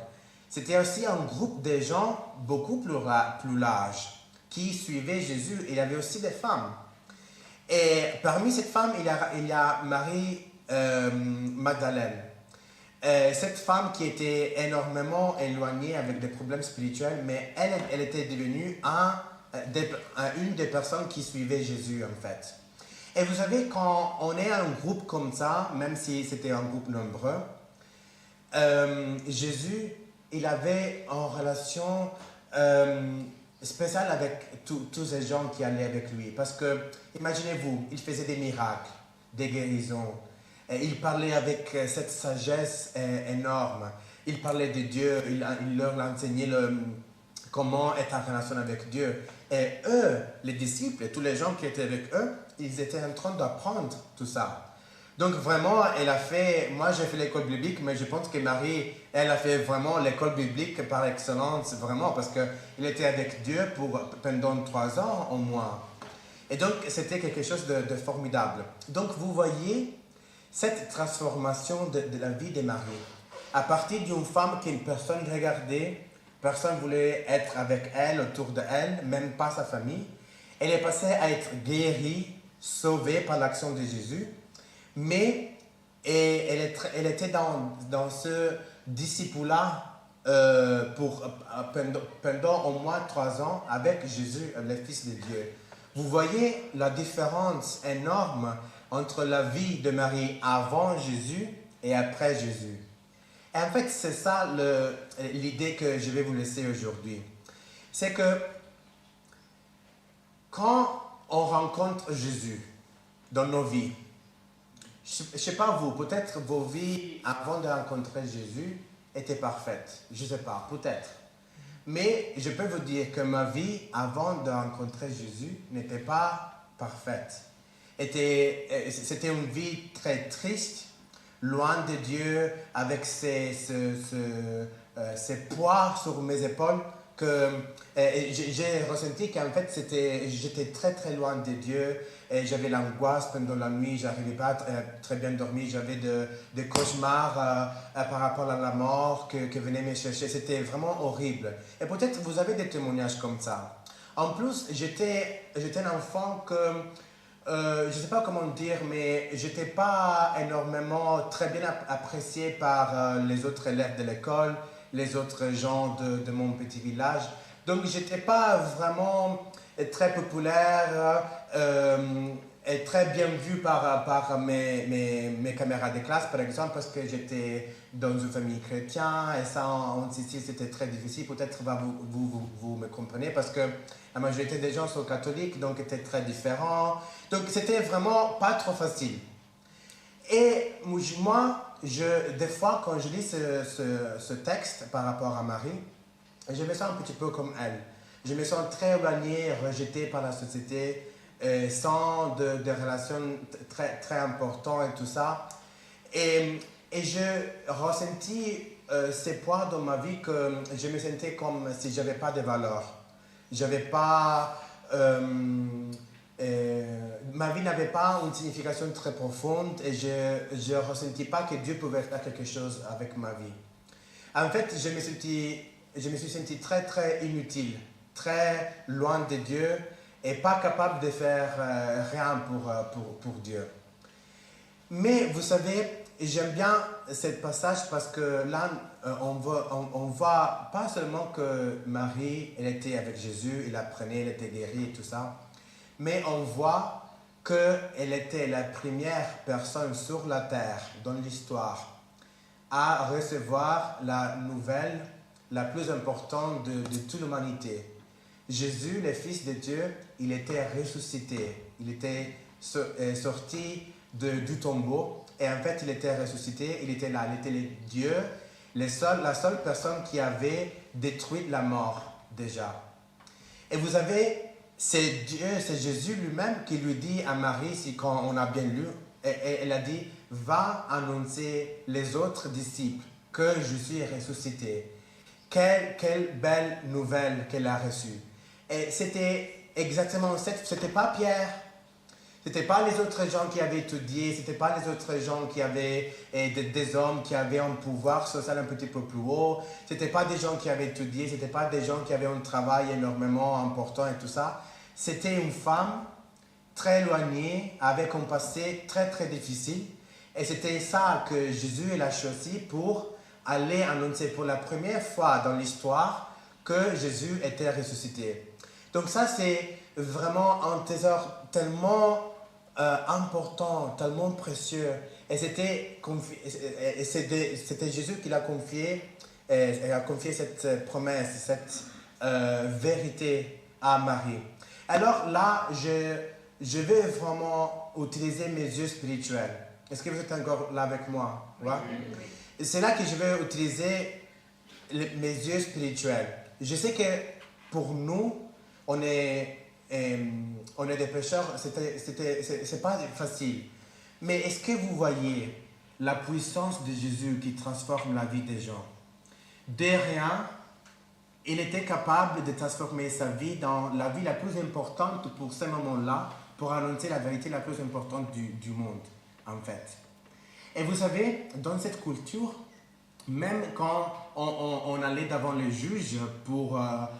Speaker 9: C'était aussi un groupe de gens beaucoup plus large qui suivaient Jésus. Il y avait aussi des femmes. Et parmi ces femmes, il y a Marie Magdalène. cette femme qui était énormément éloignée avec des problèmes spirituels, mais elle était devenue une des personnes qui suivaient Jésus en fait. Et vous savez, quand on est un groupe comme ça, même si c'était un groupe nombreux, Jésus, il avait une relation spéciale avec tous ces gens qui allaient avec lui. Parce que, imaginez-vous, il faisait des miracles, des guérisons. Et il parlait avec cette sagesse énorme. Il parlait de Dieu, il leur enseignait comment être en relation avec Dieu. Et eux, les disciples, et tous les gens qui étaient avec eux, ils étaient en train d'apprendre tout ça. Donc vraiment, moi j'ai fait l'école biblique, mais je pense que Marie, elle a fait vraiment l'école biblique par excellence, vraiment, parce qu'elle était avec Dieu pendant 3 ans au moins. Et donc c'était quelque chose de formidable. Donc vous voyez cette transformation de la vie de Marie. À partir d'une femme qu'une personne regardait, personne ne voulait être avec elle, autour d'elle, même pas sa famille. Elle est passée à être guérie, sauvée par l'action de Jésus. Mais elle était dans ce disciple-là pendant au moins 3 ans avec Jésus, le Fils de Dieu. Vous voyez la différence énorme entre la vie de Marie avant Jésus et après Jésus. Et en fait, c'est ça l'idée que je vais vous laisser aujourd'hui. C'est que quand on rencontre Jésus dans nos vies, je ne sais pas vous, peut-être vos vies avant de rencontrer Jésus étaient parfaites. Je ne sais pas, peut-être. Mais je peux vous dire que ma vie avant de rencontrer Jésus n'était pas parfaite. C'était une vie très triste, loin de Dieu, avec ces poids sur mes épaules, que j'ai ressenti qu'en fait j'étais très très loin de Dieu, et j'avais l'angoisse pendant la nuit, j'arrivais pas à très bien dormir, j'avais des cauchemars par rapport à la mort que venait me chercher, c'était vraiment horrible. Et peut-être vous avez des témoignages comme ça. En plus, j'étais un enfant que je ne sais pas comment dire, mais je n'étais pas énormément très bien apprécié par les autres élèves de l'école, les autres gens de mon petit village. Donc, je n'étais pas vraiment très populaire et très bien vu par mes camarades de classe, par exemple, parce que j'étais dans une famille chrétienne et ça, en Sicile, c'était très difficile. Peut-être vous me comprenez, parce que la majorité des gens sont catholiques, donc c'était très différent. Donc, c'était vraiment pas trop facile. Et moi, des fois, quand je lis ce texte par rapport à Marie, je me sens un petit peu comme elle. Je me sens très éloigné, rejeté par la société, sans de relations très, très importantes et tout ça. Et je ressentis ces points dans ma vie que je me sentais comme si je n'avais pas de valeur. J'avais pas... ma vie n'avait pas une signification très profonde et je ne ressentis pas que Dieu pouvait faire quelque chose avec ma vie. En fait, je me suis senti très, très inutile, très loin de Dieu et pas capable de faire rien pour Dieu. Mais vous savez, j'aime bien ce passage parce que là, on voit pas seulement que Marie, elle était avec Jésus, elle apprenait, elle était guérie et tout ça, mais on voit qu'elle était la première personne sur la terre, dans l'histoire, à recevoir la nouvelle la plus importante de toute l'humanité. Jésus, le Fils de Dieu, il était ressuscité. Il était sorti du tombeau et en fait, il était ressuscité. Il était là, il était le Dieu, la seule personne qui avait détruit la mort déjà. Et vous avez, c'est Jésus lui-même qui lui dit à Marie, quand on a bien lu, elle a dit, va annoncer les autres disciples que je suis ressuscité. Quelle belle nouvelle qu'elle a reçue. Et c'était exactement ça. C'était pas Pierre. C'était pas les autres gens qui avaient étudié. C'était pas les autres gens qui avaient des hommes qui avaient un pouvoir social un petit peu plus haut. C'était pas des gens qui avaient étudié. C'était pas des gens qui avaient un travail énormément important et tout ça. C'était une femme très éloignée, avec un passé très très difficile. Et c'était ça que Jésus il a choisi pour aller annoncer pour la première fois dans l'histoire que Jésus était ressuscité. Donc ça, c'est vraiment un trésor tellement important, tellement précieux. Et c'était Jésus qui l'a confié, et a confié cette promesse, cette vérité à Marie. Alors là, je vais vraiment utiliser mes yeux spirituels. Est-ce que vous êtes encore là avec moi? Ouais? C'est là que je vais utiliser mes yeux spirituels. Je sais que pour nous, on est des pécheurs, c'est pas facile. Mais est-ce que vous voyez la puissance de Jésus qui transforme la vie des gens? De rien, il était capable de transformer sa vie dans la vie la plus importante pour ce moment-là, pour annoncer la vérité la plus importante du monde, en fait. Et vous savez, dans cette culture, même quand on allait devant les juges pour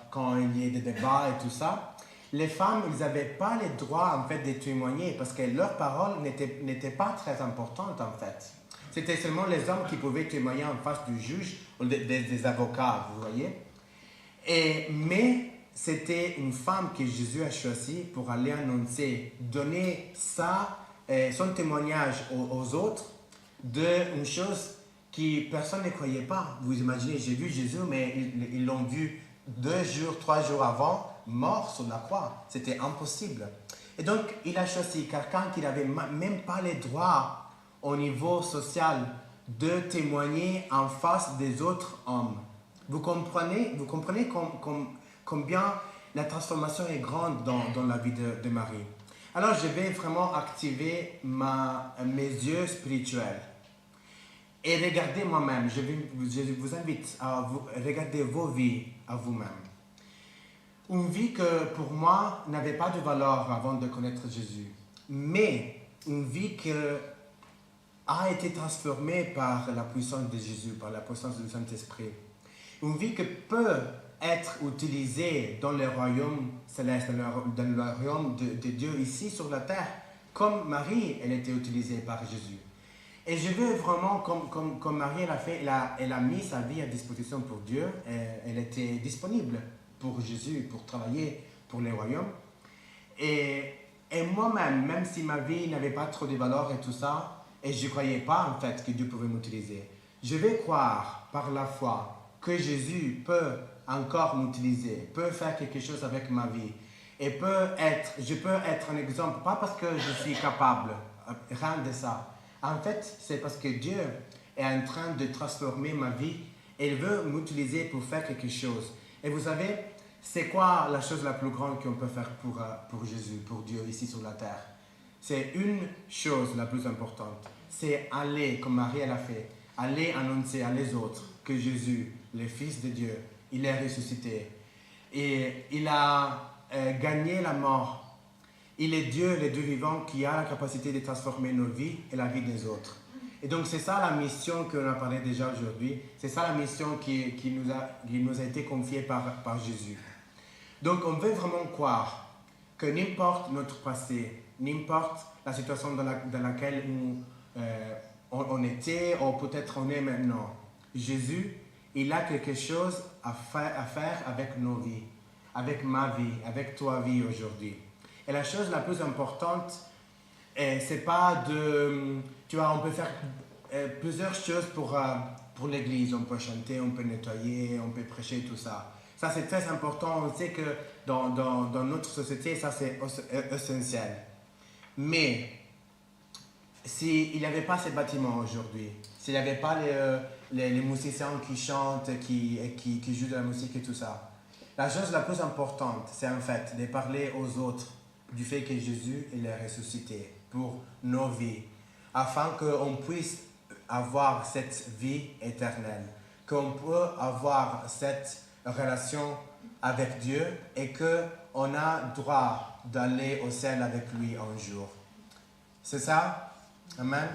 Speaker 9: quand il y ait des débats et tout ça, les femmes, ils n'avaient pas le droit en fait de témoigner parce que leur parole n'était pas très importante en fait. C'était seulement les hommes qui pouvaient témoigner en face du juge ou des avocats, vous voyez. Mais c'était une femme que Jésus a choisie pour aller annoncer, donner son témoignage aux autres d'une chose que personne ne croyait pas. Vous imaginez, j'ai vu Jésus, mais ils l'ont vu 2 jours, 3 jours avant, mort sur la croix. C'était impossible. Et donc, il a choisi quelqu'un qui n'avait même pas les droits au niveau social de témoigner en face des autres hommes. Vous comprenez combien la transformation est grande dans la vie de Marie. Alors, je vais vraiment activer mes yeux spirituels. Et regardez moi-même, je vous invite à regarder vos vies à vous-même. Une vie que pour moi n'avait pas de valeur avant de connaître Jésus, mais une vie qui a été transformée par la puissance de Jésus, par la puissance du Saint-Esprit. Une vie qui peut être utilisée dans le royaume céleste, dans le royaume de Dieu ici sur la terre, comme Marie, elle était utilisée par Jésus. Et je veux vraiment, comme Marie elle a fait, elle a mis sa vie à disposition pour Dieu. Elle était disponible pour Jésus, pour travailler pour le royaume. Et moi-même, même si ma vie n'avait pas trop de valeur et tout ça, et je ne croyais pas en fait que Dieu pouvait m'utiliser, je vais croire par la foi que Jésus peut encore m'utiliser, peut faire quelque chose avec ma vie. Et je peux être un exemple, pas parce que je suis capable, rien de ça. En fait, c'est parce que Dieu est en train de transformer ma vie et il veut m'utiliser pour faire quelque chose. Et vous savez, c'est quoi la chose la plus grande qu'on peut faire pour Jésus, pour Dieu ici sur la terre? C'est une chose la plus importante. C'est aller, comme Marie elle a fait, aller annoncer à les autres que Jésus, le Fils de Dieu, il est ressuscité. Et il a gagné la mort. Il est Dieu, le Dieu vivant, qui a la capacité de transformer nos vies et la vie des autres. Et donc, c'est ça la mission qu'on a parlé déjà aujourd'hui. C'est ça la mission qui nous a été confiée par Jésus. Donc, on veut vraiment croire que n'importe notre passé, n'importe la situation dans laquelle on était ou peut-être on est maintenant, Jésus, il a quelque chose à faire avec nos vies, avec ma vie, avec ta vie aujourd'hui. Et la chose la plus importante, c'est pas de... Tu vois, on peut faire plusieurs choses pour l'église. On peut chanter, on peut nettoyer, on peut prêcher, tout ça. Ça, c'est très important. On sait que dans notre société, ça, c'est essentiel. Mais s'il n'y avait pas ces bâtiments aujourd'hui, s'il n'y avait pas les musiciens qui chantent, qui jouent de la musique et tout ça, la chose la plus importante, c'est en fait de parler aux autres du fait que Jésus il est ressuscité pour nos vies, afin qu'on puisse avoir cette vie éternelle, qu'on peut avoir cette relation avec Dieu et qu'on a droit d'aller au ciel avec lui un jour. C'est ça? Amen.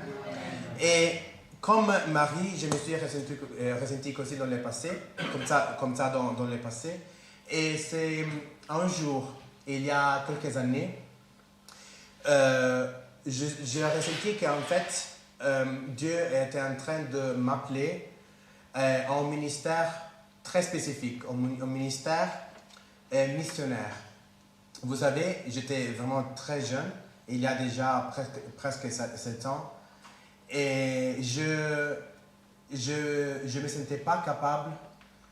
Speaker 9: Et comme Marie, je me suis ressenti aussi dans le passé, comme ça dans le passé. Et c'est un jour, il y a quelques années, j'ai ressenti qu'en fait, Dieu était en train de m'appeler à un ministère très spécifique, un ministère missionnaire. Vous savez, j'étais vraiment très jeune, il y a déjà presque 7 ans, et je me sentais pas capable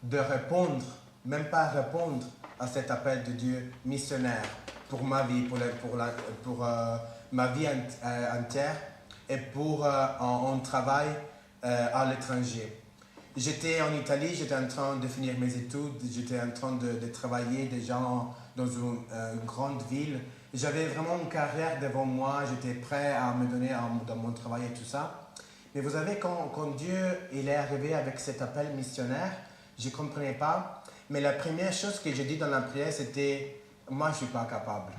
Speaker 9: de répondre, même pas répondre à cet appel de Dieu missionnaire pour ma vie, pour ma vie entière et pour un travail à l'étranger. J'étais en Italie, j'étais en train de finir mes études, j'étais en train de travailler déjà dans une grande ville. J'avais vraiment une carrière devant moi, j'étais prêt à me donner dans mon travail et tout ça. Mais vous savez, quand Dieu il est arrivé avec cet appel missionnaire, je ne comprenais pas. Mais la première chose que j'ai dit dans la prière, c'était « Moi, je ne suis pas capable.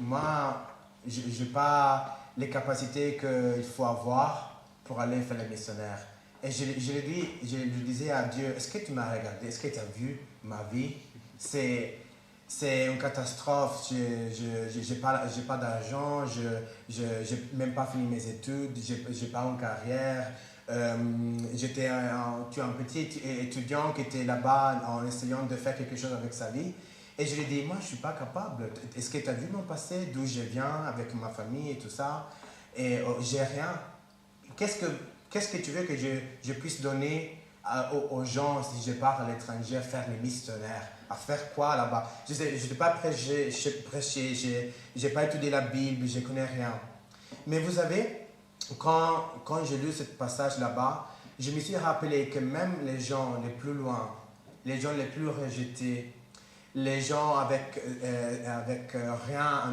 Speaker 9: Moi, je n'ai pas les capacités qu'il faut avoir pour aller faire le missionnaire. » Et je lui disais à Dieu, est-ce que tu m'as regardé? Est-ce que tu as vu ma vie? C'est une catastrophe. Je n'ai pas d'argent, je n'ai même pas fini mes études, je n'ai pas une carrière. J'étais un petit étudiant qui était là-bas en essayant de faire quelque chose avec sa vie. Et je lui ai dit, moi, je ne suis pas capable. Est-ce que tu as vu mon passé, d'où je viens, avec ma famille et tout ça? Et j'ai rien. Qu'est-ce que tu veux que je puisse donner aux gens si je pars à l'étranger faire les missionnaires? À faire quoi là-bas? Je ne pas prêcher, je n'ai pas étudié la Bible, je ne connais rien. Mais vous savez, quand j'ai lu ce passage là-bas, je me suis rappelé que même les gens les plus loin, les gens les plus rejetés, les gens avec rien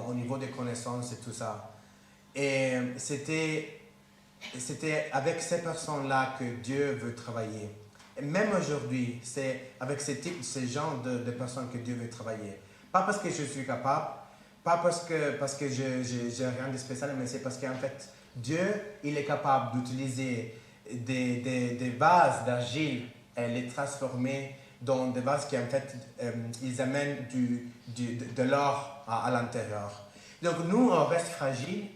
Speaker 9: au niveau des connaissances et tout ça, et c'était avec ces personnes-là que Dieu veut travailler. Et même aujourd'hui, c'est avec ces genres de personnes que Dieu veut travailler. Pas parce que je suis capable, pas parce que je n'ai rien de spécial, mais c'est parce qu'en fait, Dieu, il est capable d'utiliser des vases d'argile et les transformer dans des vases qui, en fait, ils amènent de l'or à l'intérieur. Donc, nous, on reste fragile,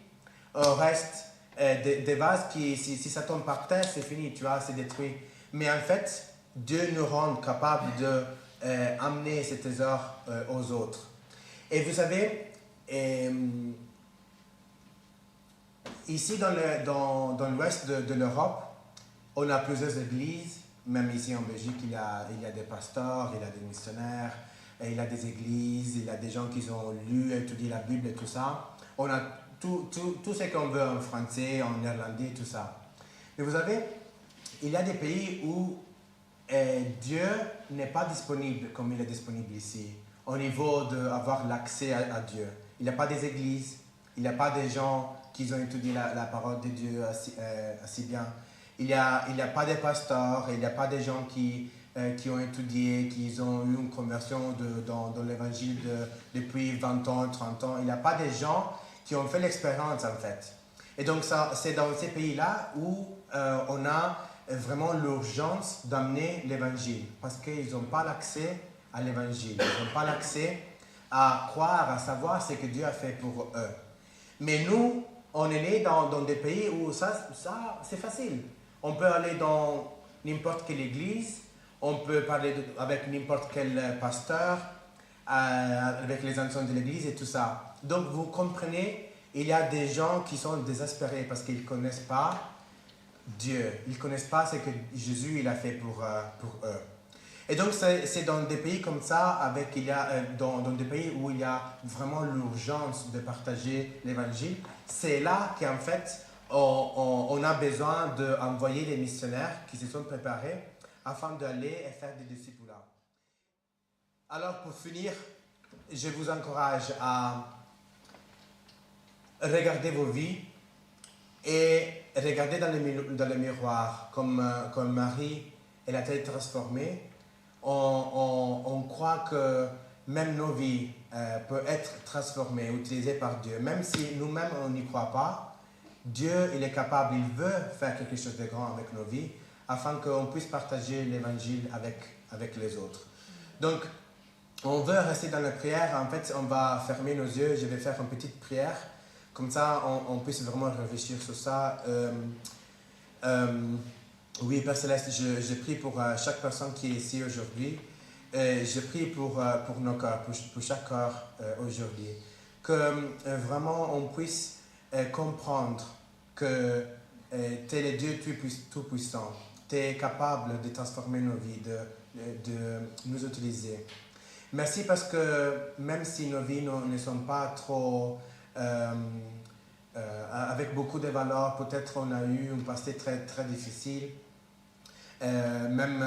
Speaker 9: on reste des vases qui, si ça tombe par terre, c'est fini, tu vois, c'est détruit. Mais en fait, Dieu nous rend capables d'amener ces trésors aux autres. Et vous savez, ici dans l'ouest de l'Europe, on a plusieurs églises. Même ici en Belgique, il y a des pasteurs, il y a des missionnaires, il y a des églises, il y a des gens qui ont lu, étudié la Bible et tout ça. On a tout ce qu'on veut en français, en néerlandais, tout ça. Mais vous savez, il y a des pays où Dieu n'est pas disponible comme il est disponible ici, au niveau d'avoir l'accès à Dieu. Il n'y a pas des églises, il n'y a pas des gens qui ont étudié la parole de Dieu assez bien. Il n'y a pas de pasteurs, il n'y a pas des gens qui ont étudié, qui ont eu une conversion dans l'évangile depuis 20 ans, 30 ans. Il n'y a pas des gens qui ont fait l'expérience en fait. Et donc c'est dans ces pays-là où on a vraiment l'urgence d'amener l'évangile, parce qu'ils n'ont pas l'accès à l'évangile, ils n'ont pas l'accès à croire, à savoir ce que Dieu a fait pour eux. Mais nous, on est nés dans des pays où ça c'est facile. On peut aller dans n'importe quelle église, on peut parler avec n'importe quel pasteur, avec les anciens de l'église et tout ça. Donc vous comprenez, il y a des gens qui sont désespérés parce qu'ils ne connaissent pas Dieu. Ils ne connaissent pas ce que Jésus il a fait pour eux. Et donc c'est dans des pays comme ça, dans des pays où il y a vraiment l'urgence de partager l'évangile, c'est là qu'en fait on a besoin d'envoyer des missionnaires qui se sont préparés afin d'aller et faire des disciples là. Alors pour finir, je vous encourage à regarder vos vies et regarder dans le miroir comme Marie, elle a été transformée. On croit que même nos vies peuvent être transformées, utilisées par Dieu. Même si nous-mêmes on n'y croit pas, Dieu il est capable, il veut faire quelque chose de grand avec nos vies afin qu'on puisse partager l'évangile avec les autres. Donc, on veut rester dans la prière. En fait, on va fermer nos yeux. Je vais faire une petite prière. comme ça, on puisse vraiment réfléchir sur ça. Oui, Père Céleste, je prie pour chaque personne qui est ici aujourd'hui. Je prie pour nos cœurs, pour chaque cœur aujourd'hui. Que vraiment on puisse comprendre que tu es le Dieu Tout-Puissant. Tu es capable de transformer nos vies, de nous utiliser. Merci parce que même si nos vies ne sont pas trop avec beaucoup de valeurs, peut-être on a eu un passé très, très difficile, même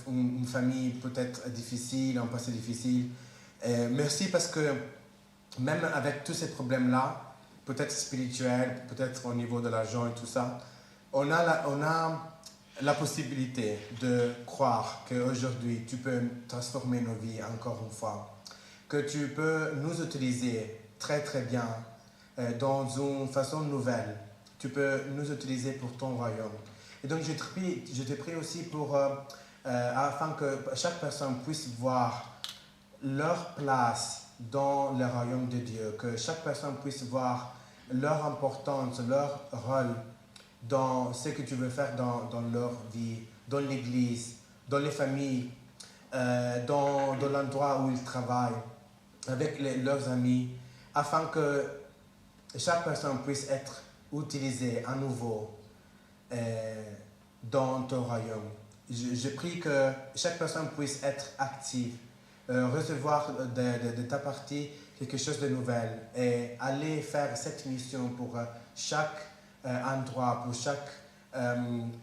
Speaker 9: une famille peut-être difficile, un passé difficile. Merci parce que même avec tous ces problèmes-là, peut-être spirituels, peut-être au niveau de l'argent et tout ça, on a la possibilité de croire qu'aujourd'hui, tu peux transformer nos vies encore une fois, que tu peux nous utiliser très très bien dans une façon nouvelle. Tu peux nous utiliser pour ton royaume. Et donc je te prie aussi pour, afin que chaque personne puisse voir leur place dans le royaume de Dieu, que chaque personne puisse voir leur importance, leur rôle dans ce que tu veux faire dans leur vie, dans l'église, dans les familles, dans l'endroit où ils travaillent, avec leurs amis, afin que chaque personne puisse être utilisée à nouveau dans ton royaume. Je prie que chaque personne puisse être active, recevoir de ta partie quelque chose de nouvel et aller faire cette mission pour chaque endroit, pour chaque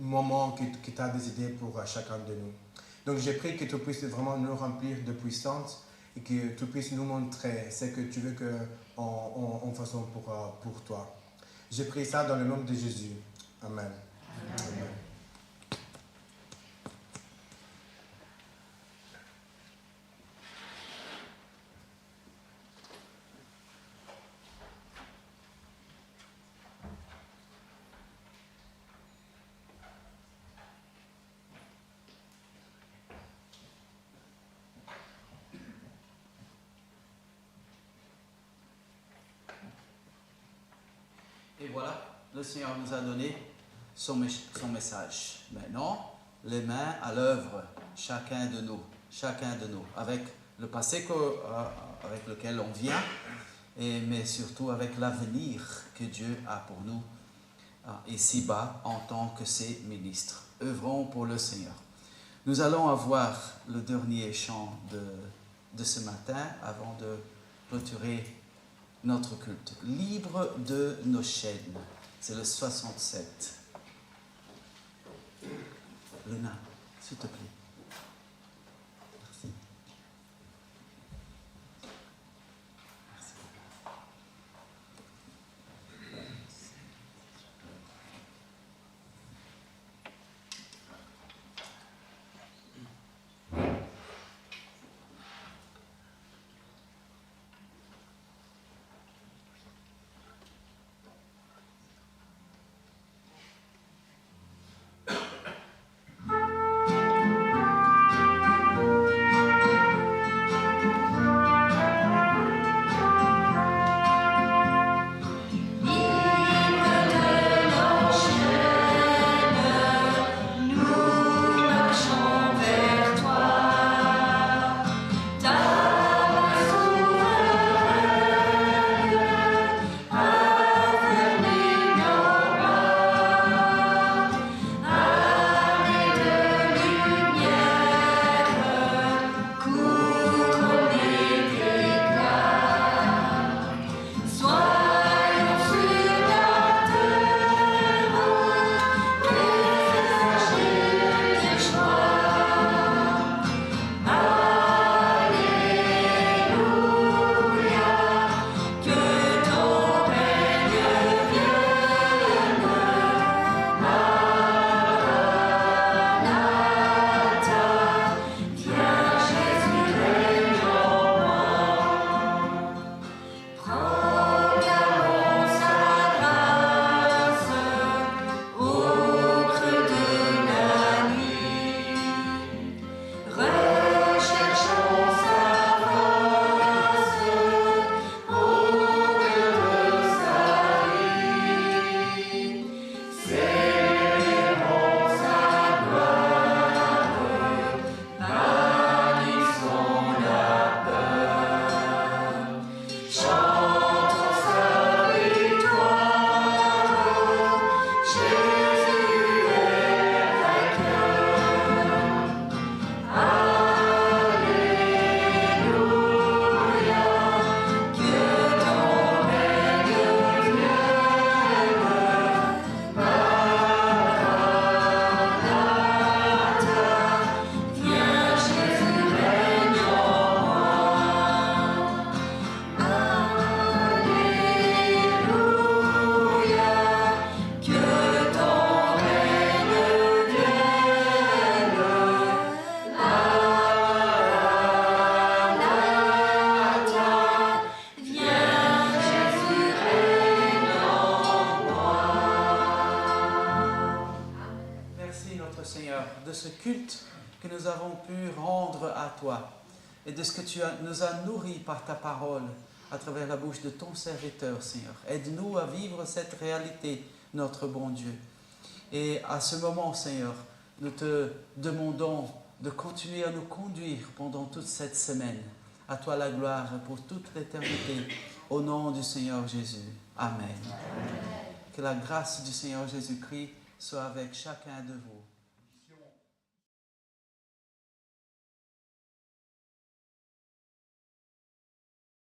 Speaker 9: moment que tu as décidé pour chacun de nous. Donc je prie que tu puisses vraiment nous remplir de puissance et que tu puisses nous montrer ce que tu veux qu'on fasse pour toi. Je prie ça dans le nom de Jésus. Amen. Amen.
Speaker 1: Et voilà, le Seigneur nous a donné son message. Maintenant, les mains à l'œuvre, chacun de nous, avec le passé avec lequel on vient, mais surtout avec l'avenir que Dieu a pour nous ici-bas en tant que ses ministres. Œuvrons pour le Seigneur. Nous allons avoir le dernier chant de ce matin avant de clôturer notre culte. Libre de nos chaînes. C'est le 67. Luna, s'il te plaît. Merci. Merci.
Speaker 10: Thank
Speaker 1: Seigneur, de ce culte que nous avons pu rendre à toi et de ce que nous as nourris par ta parole à travers la bouche de ton serviteur, Seigneur. Aide-nous à vivre cette réalité, notre bon Dieu. Et à ce moment, Seigneur, nous te demandons de continuer à nous conduire pendant toute cette semaine. À toi la gloire pour toute l'éternité, au nom du Seigneur Jésus. Amen. Que la grâce du Seigneur Jésus-Christ soit avec chacun de vous.